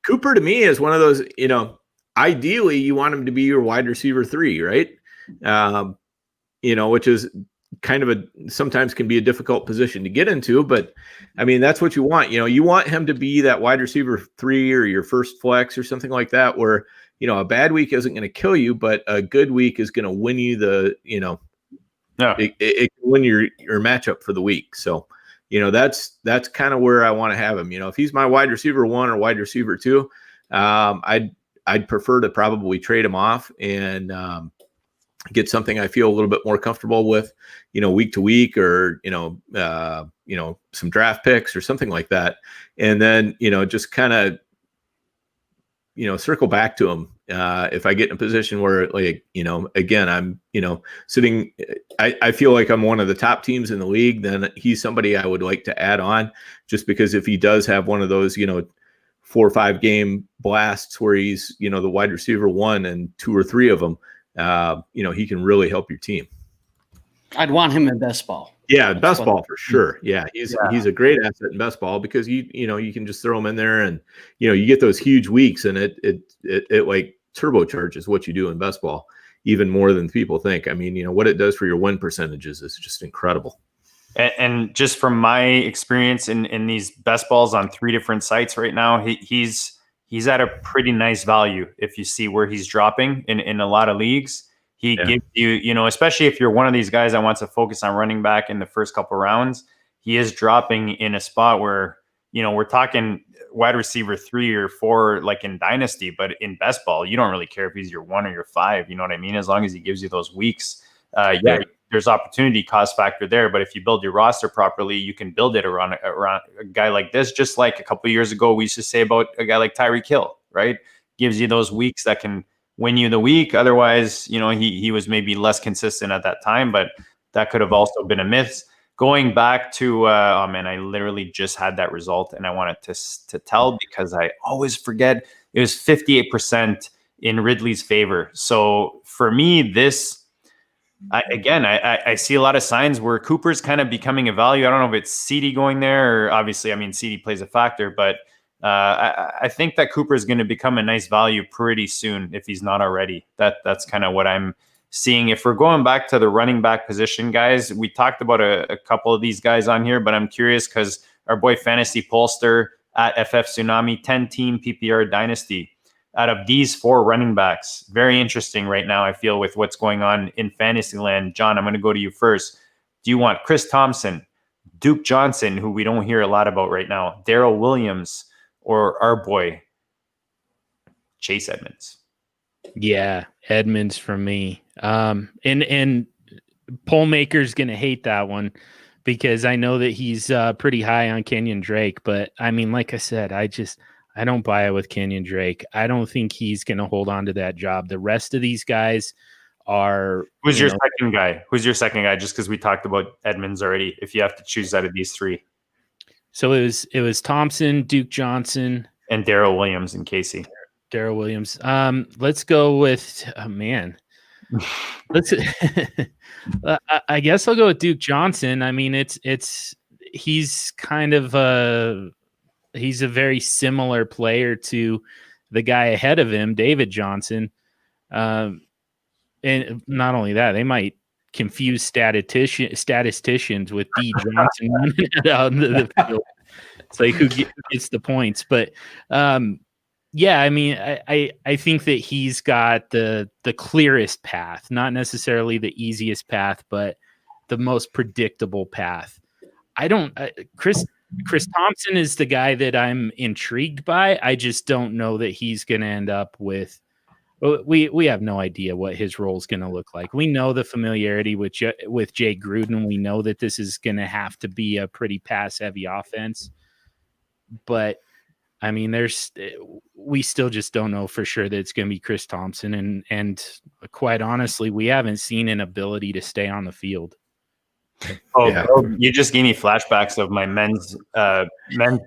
Cooper to me is one of those, ideally you want him to be your wide receiver 3, right? Which is kind of sometimes can be a difficult position to get into, but I mean, that's what you want. You want him to be that wide receiver 3 or your first flex or something like that, where, a bad week isn't going to kill you, but a good week is going to win you it can win your matchup for the week. So, that's kind of where I want to have him. If he's my wide receiver 1 or wide receiver 2, I'd prefer to probably trade him off and, get something I feel a little bit more comfortable with, week to week, or, some draft picks or something like that. And then, just kind of, circle back to him. If I get in a position where, like, again, I'm, sitting, I feel like I'm one of the top teams in the league, then he's somebody I would like to add on, just because if he does have one of those, 4 or 5 game blasts where he's, the wide receiver 1 and 2 or 3 of them, he can really help your team. I'd want him in best ball. Yeah, best ball for sure. Yeah, he's a great asset in best ball because you can just throw him in there and you get those huge weeks, and it like turbocharges what you do in best ball even more than people think. I mean, what it does for your win percentages is just incredible. And just from my experience in these best balls on 3 different sites right now, he's at a pretty nice value. If you see where he's dropping in a lot of leagues, he gives you, especially if you're one of these guys that wants to focus on running back in the first couple rounds, he is dropping in a spot where, we're talking wide receiver 3 or 4, like in Dynasty, but in best ball, you don't really care if he's your 1 or your 5, you know what I mean? As long as he gives you those weeks, there's opportunity cost factor there. But if you build your roster properly, you can build it around a guy like this, just like a couple of years ago, we used to say about a guy like Tyreek Hill, right? Gives you those weeks that can win you the week. Otherwise, he was maybe less consistent at that time, but that could have also been a miss. going back to, oh man, I literally just had that result and I wanted to tell because I always forget. It was 58% in Ridley's favor. So for me, this, I see a lot of signs where Cooper's kind of becoming a value. I don't know if it's CD going there or obviously, I mean, CD plays a factor, but I think that Cooper is going to become a nice value pretty soon if he's not already. That's kind of what I'm seeing. If we're going back to the running back position, guys, we talked about a couple of these guys on here, but I'm curious because our boy Fantasy Polster at FF Tsunami, 10-team PPR Dynasty. Out of these 4 running backs, very interesting right now, I feel, with what's going on in Fantasyland. John, I'm going to go to you first. Do you want Chris Thompson, Duke Johnson, who we don't hear a lot about right now, Darrell Williams, or our boy Chase Edmonds? Yeah, Edmonds for me. And Pollmaker's gonna hate that one because I know that he's pretty high on Kenyon Drake, but I mean, like I said, I don't buy it with Kenyon Drake. I don't think he's gonna hold on to that job. The rest of these guys are. Who's your second guy? Who's your second guy? Just because we talked about Edmonds already. If you have to choose out of these 3. So it was Thompson, Duke Johnson, and Darrell Williams and Casey. Darrell Williams. Let's go with let's. I guess I'll go with Duke Johnson. I mean, he's kind of he's a very similar player to the guy ahead of him, David Johnson. And not only that, they might confuse statisticians with D Johnson out into the field. It's like who gets the points, but yeah, I mean, I think that he's got the clearest path, not necessarily the easiest path, but the most predictable path. Chris Thompson is the guy that I'm intrigued by. I just don't know that he's going to end up with. We have no idea what his role is going to look like. We know the familiarity with Jay Gruden. We know that this is going to have to be a pretty pass-heavy offense. But, I mean, we still just don't know for sure that it's going to be Chris Thompson. And quite honestly, we haven't seen an ability to stay on the field. Oh, yeah. Bro, you just gave me flashbacks of my men's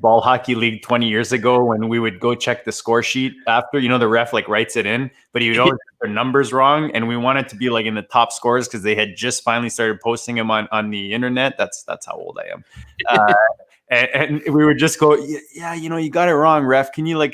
ball hockey league 20 years ago when we would go check the score sheet after, the ref writes it in, but he would always get their numbers wrong. And we wanted to be in the top scores because they had just finally started posting them on the internet. That's how old I am. And we would just go, yeah, you got it wrong, ref. Can you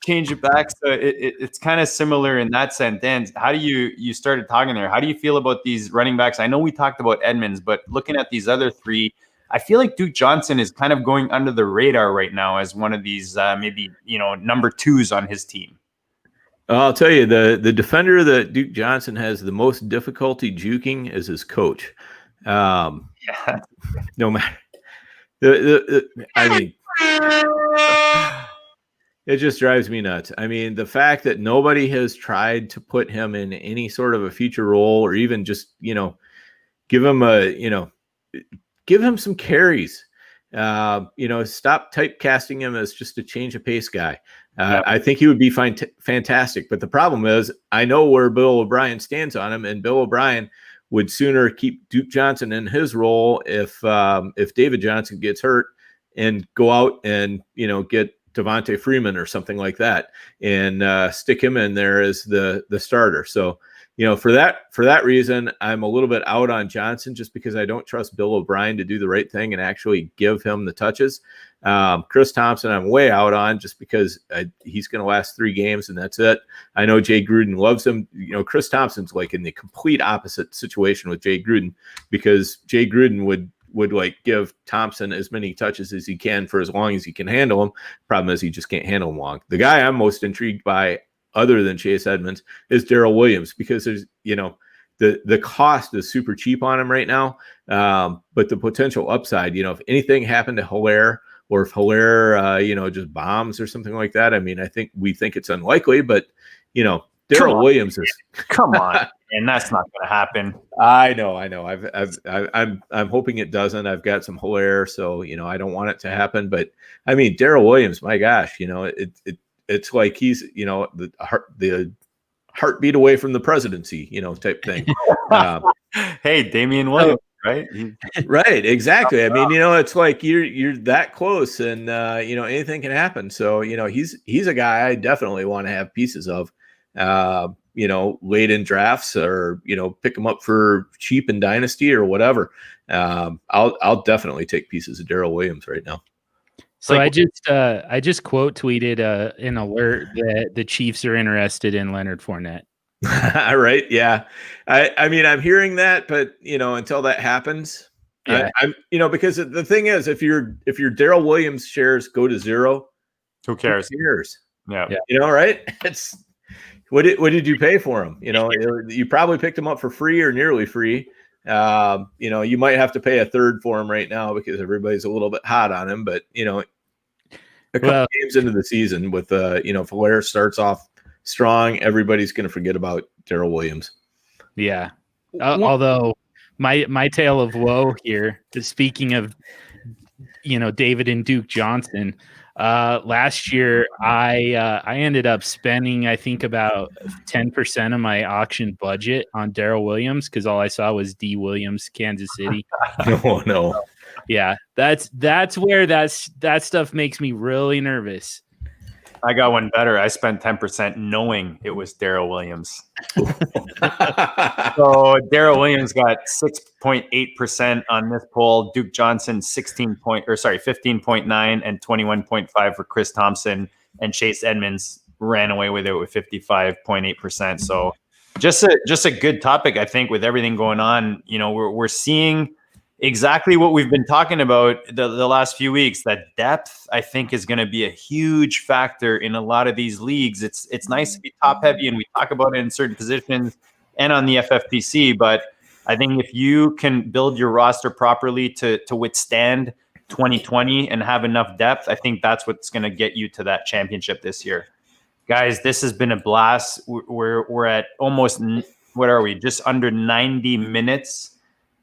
change it back? So it's kind of similar in that sense. Dan, how do you started talking there? How do you feel about these running backs? I know we talked about Edmonds, but looking at these other 3, I feel like Duke Johnson is kind of going under the radar right now as one of these maybe number 2s on his team. I'll tell you, the defender that Duke Johnson has the most difficulty juking is his coach. Yeah. No matter. I mean, it just drives me nuts. I mean, the fact that nobody has tried to put him in any sort of a future role or even just, give him some carries. Stop typecasting him as just a change of pace guy. I think he would be fantastic. But the problem is, I know where Bill O'Brien stands on him, and Bill O'Brien would sooner keep Duke Johnson in his role if David Johnson gets hurt and go out and get Devontae Freeman or something like that and stick him in there as the starter. So for that reason, I'm a little bit out on Johnson just because I don't trust Bill O'Brien to do the right thing and actually give him the touches. Chris Thompson, I'm way out on just because he's going to last 3 games and that's it. I know Jay Gruden loves him. Chris Thompson's in the complete opposite situation with Jay Gruden because Jay Gruden would give Thompson as many touches as he can for as long as he can handle them. Problem is he just can't handle them long. The guy I'm most intrigued by other than Chase Edmonds is Darrell Williams because there's, the cost is super cheap on him right now. But the potential upside, if anything happened to Hilaire or if Hilaire, just bombs or something like that. I mean, we think it's unlikely, but Darrell Williams is come on. And that's not going to happen. I know. I'm hoping it doesn't. I've got some Hilaire, so I don't want it to happen. But I mean, Darrell Williams, my gosh, it's like he's the heartbeat away from the presidency, type thing. Hey, Damian Williams, right? Right, exactly. I mean, it's like you're that close, and anything can happen. So he's a guy I definitely want to have pieces of. Late in drafts, or pick him up for cheap in Dynasty or whatever. I'll definitely take pieces of Darrell Williams right now. So I just quote tweeted an alert that the Chiefs are interested in Leonard Fournette. Right? Yeah. I mean, I'm hearing that, but until that happens, yeah. I'm because the thing is, if your Darrell Williams shares go to zero, who cares? Yeah. Right? It's what did you pay for him? You probably picked him up for free or nearly free. You might have to pay a third for him right now because everybody's a little bit hot on him, but a couple games into the season with Flair starts off strong, everybody's going to forget about Darrell Williams. Yeah. Although my tale of woe here, speaking of, David and Duke Johnson, last year I ended up spending, I think, about 10% of my auction budget on Darrell Williams because all I saw was D Williams, Kansas City. Oh no. Yeah, that's where that stuff makes me really nervous. I got one better. I spent 10% knowing it was Darrell Williams. So Darrell Williams got 6.8% on this poll. Duke Johnson 15.9 and 21.5 for Chris Thompson, and Chase Edmonds ran away with it with 55.8%. So just a good topic, I think, with everything going on. We're seeing exactly what we've been talking about the last few weeks. That depth, I think, is going to be a huge factor in a lot of these leagues. It's nice to be top heavy, and we talk about it in certain positions and on the FFPC. But I think if you can build your roster properly to withstand 2020 and have enough depth, I think that's what's going to get you to that championship this year. Guys, this has been a blast. We're at almost, what are we? Just under 90 minutes.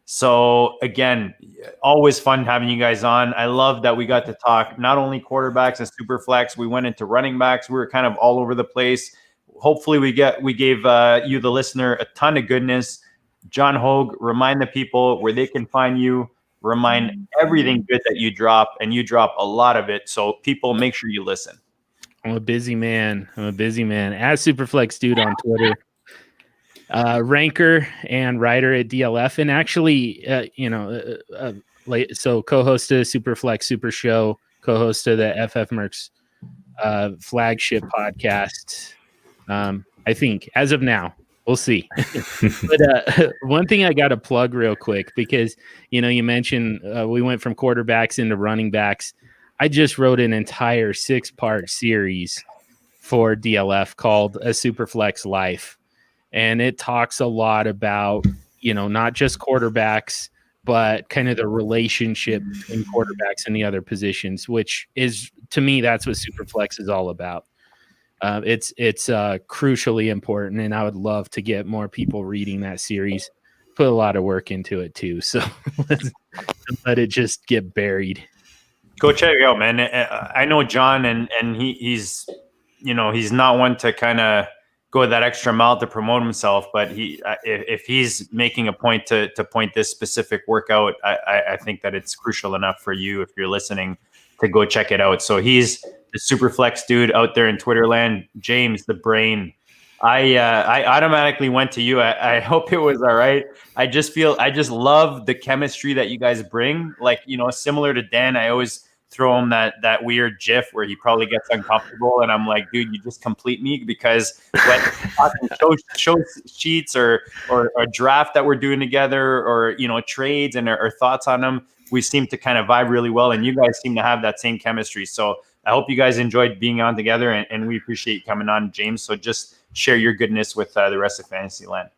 So again, always fun having you guys on. I love that we got to talk not only quarterbacks and Superflex, we went into running backs. We were kind of all over the place. Hopefully we gave you, the listener, a ton of goodness. John Hogue, remind the people where they can find you. Remind everything good that you drop, and you drop a lot of it. So people, make sure you listen. I'm a busy man. As Superflex Dude on Twitter. Ranker and writer at DLF, and actually, so co-host of Superflex Super Show, co-host of the FF Mercs flagship podcast. I think as of now, we'll see. But one thing I got to plug real quick, because you mentioned we went from quarterbacks into running backs. I just wrote an entire 6-part series for DLF called A Superflex Life. And it talks a lot about, not just quarterbacks, but kind of the relationship in quarterbacks and the other positions, which is, to me, that's what Superflex is all about. It's crucially important, and I would love to get more people reading that series. Put a lot of work into it too, so let's let it just get buried. Go check it out, man. I know John, and he's not one to kind of go that extra mile to promote himself, but if he's making a point to point this specific workout, I think that it's crucial enough for you, if you're listening, to go check it out. So he's the Superflex dude out there in Twitter land. James, the brain. I automatically went to you. I hope it was all right. I just love the chemistry that you guys bring. Like, similar to Dan, I always throw him that weird GIF where he probably gets uncomfortable, and I'm like, dude, you just complete me, because when show sheets or a draft that we're doing together, or trades and our thoughts on them, we seem to kind of vibe really well, and you guys seem to have that same chemistry. So I hope you guys enjoyed being on together, and we appreciate you coming on, James. So just share your goodness with the rest of Fantasyland.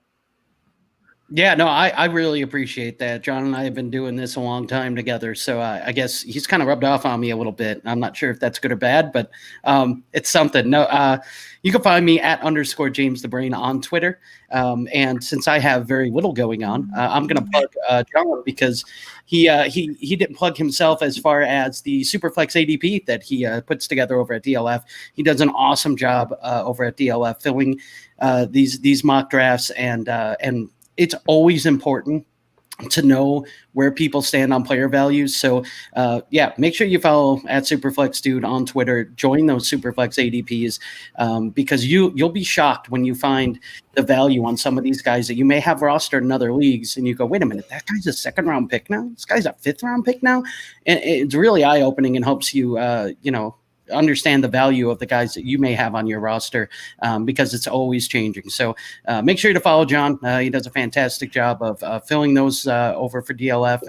Yeah, no, I really appreciate that. John and I have been doing this a long time together, so I guess he's kind of rubbed off on me a little bit. I'm not sure if that's good or bad, but it's something. No, you can find me at _James the Brain on Twitter. And since I have very little going on, I'm going to plug John, because he didn't plug himself as far as the Superflex ADP that he puts together over at DLF. He does an awesome job over at DLF filling these mock drafts, and it's always important to know where people stand on player values. So make sure you follow at Superflex Dude on Twitter, join those Superflex ADPs, because you'll be shocked when you find the value on some of these guys that you may have rostered in other leagues and you go, wait a minute, that guy's a 2nd round pick now? This guy's a 5th round pick now? And it's really eye-opening and helps you, understand the value of the guys that you may have on your roster, because it's always changing. So make sure to follow John. He does a fantastic job of filling those over for DLF,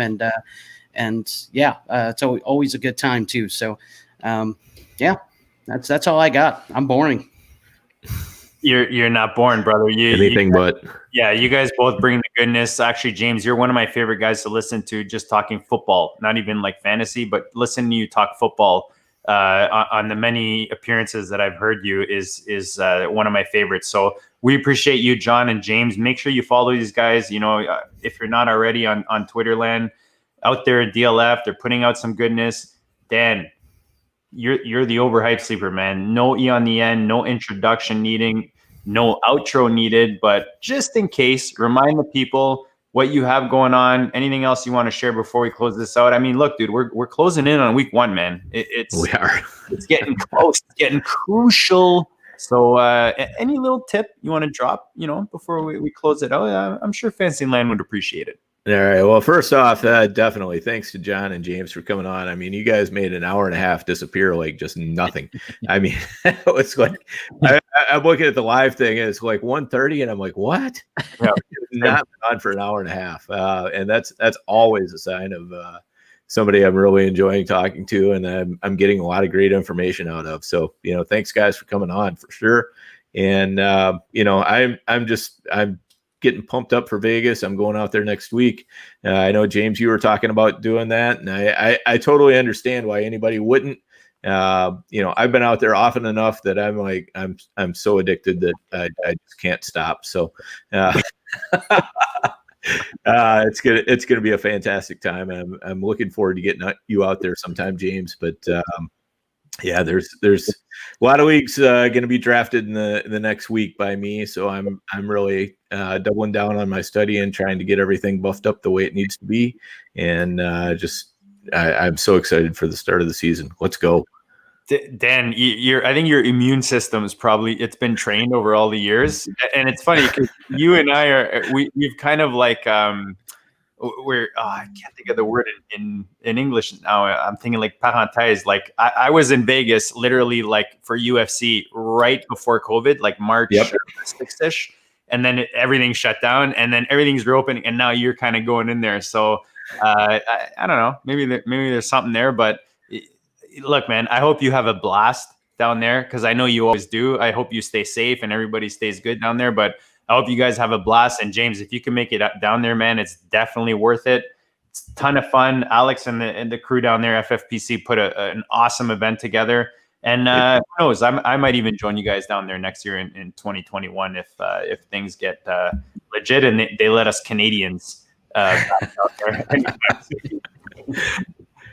and it's always a good time too. So that's all I got. I'm boring. You're not boring, brother. But yeah, you guys both bring the goodness. Actually, James, you're one of my favorite guys to listen to, just talking football, not even like fantasy, but listening to you talk football on the many appearances that I've heard you is one of my favorites. So we appreciate you, John and James. Make sure you follow these guys. If you're not already on Twitter land, out there at DLF, they're putting out some goodness. Dan, you're the overhyped sleeper, man. No E on the end, no introduction needing, no outro needed. But just in case, remind the people what you have going on. Anything else you want to share before we close this out? I mean, look, dude, we're closing in on week 1, man. It's getting close, it's getting crucial. So any little tip you want to drop, before we close it out? I'm sure Fantasyland would appreciate it. All right. Well, first off, definitely thanks to John and James for coming on. I mean, you guys made an hour and a half disappear like just nothing. I mean, it's like I'm looking at the live thing and it's like 1:30 and I'm like, what? Yeah. Not been on for an hour and a half. And that's always a sign of somebody I'm really enjoying talking to, and I'm getting a lot of great information out of. So, thanks guys for coming on for sure. And I'm getting pumped up for Vegas. I'm going out there next week. I know, James, you were talking about doing that, and I totally understand why anybody wouldn't. I've been out there often enough that I'm like, I'm so addicted that I just can't stop. So it's gonna be a fantastic time. I'm looking forward to getting you out there sometime, James. But there's a lot of leagues going to be drafted in the next week by me, so I'm really doubling down on my study and trying to get everything buffed up the way it needs to be. And I'm so excited for the start of the season. Let's go. Dan, I think your immune system is it's been trained over all the years, and it's funny because you and I we've kind of like I can't think of the word in English now. I'm thinking like parenthèse. Like I was in Vegas literally like for UFC right before COVID, like March 6th-ish, and then everything shut down, and then everything's reopening, and now you're kind of going in there. So I don't know, maybe there's something there, but look, man, I hope you have a blast down there because I know you always do. I hope you stay safe and everybody stays good down there, but I hope you guys have a blast. And James, if you can make it down there, man, it's definitely worth it. It's a ton of fun. Alex and the crew down there, FFPC, put an awesome event together. And who knows, I might even join you guys down there next year in 2021 if things get legit and they let us Canadians back out there.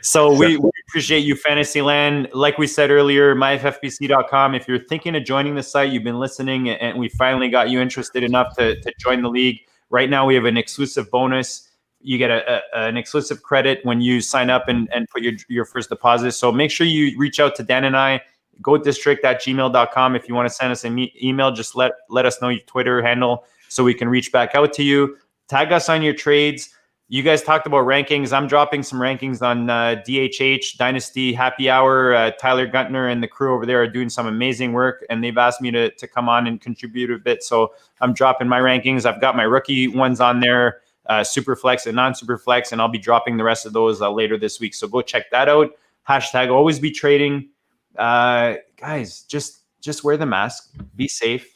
So we appreciate you, Fantasyland. Like we said earlier, myffpc.com. If you're thinking of joining the site, you've been listening, and we finally got you interested enough to join the league. Right now, we have an exclusive bonus. You get an exclusive credit when you sign up and put your first deposit. So make sure you reach out to Dan and I. GoDistrict@gmail.com. If you want to send us an email, just let us know your Twitter handle so we can reach back out to you. Tag us on your trades. You guys talked about rankings. I'm dropping some rankings on DHH, Dynasty, Happy Hour. Tyler Guntner and the crew over there are doing some amazing work, and they've asked me to come on and contribute a bit. So I'm dropping my rankings. I've got my rookie ones on there, Superflex and non-Superflex, and I'll be dropping the rest of those later this week. So go check that out. # always be trading. Guys, just wear the mask. Be safe.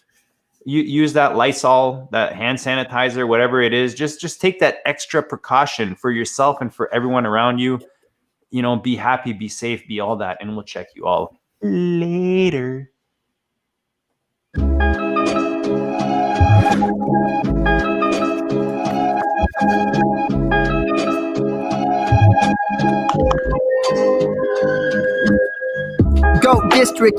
You use that Lysol, that hand sanitizer, whatever it is. Just take that extra precaution for yourself and for everyone around you. Be happy, be safe, be all that, and we'll check you all later. Go District,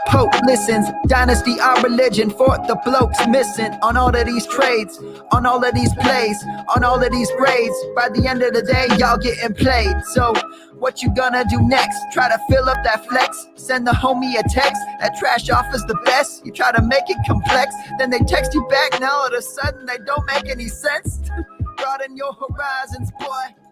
Pope listens, Dynasty our religion, for the blokes missing on all of these trades, on all of these plays, on all of these grades. By the end of the day, y'all getting played. So what you gonna do next? Try to fill up that flex, send the homie a text, that trash offer's the best. You try to make it complex, then they text you back, now all of a sudden they don't make any sense. Broaden your horizons, boy.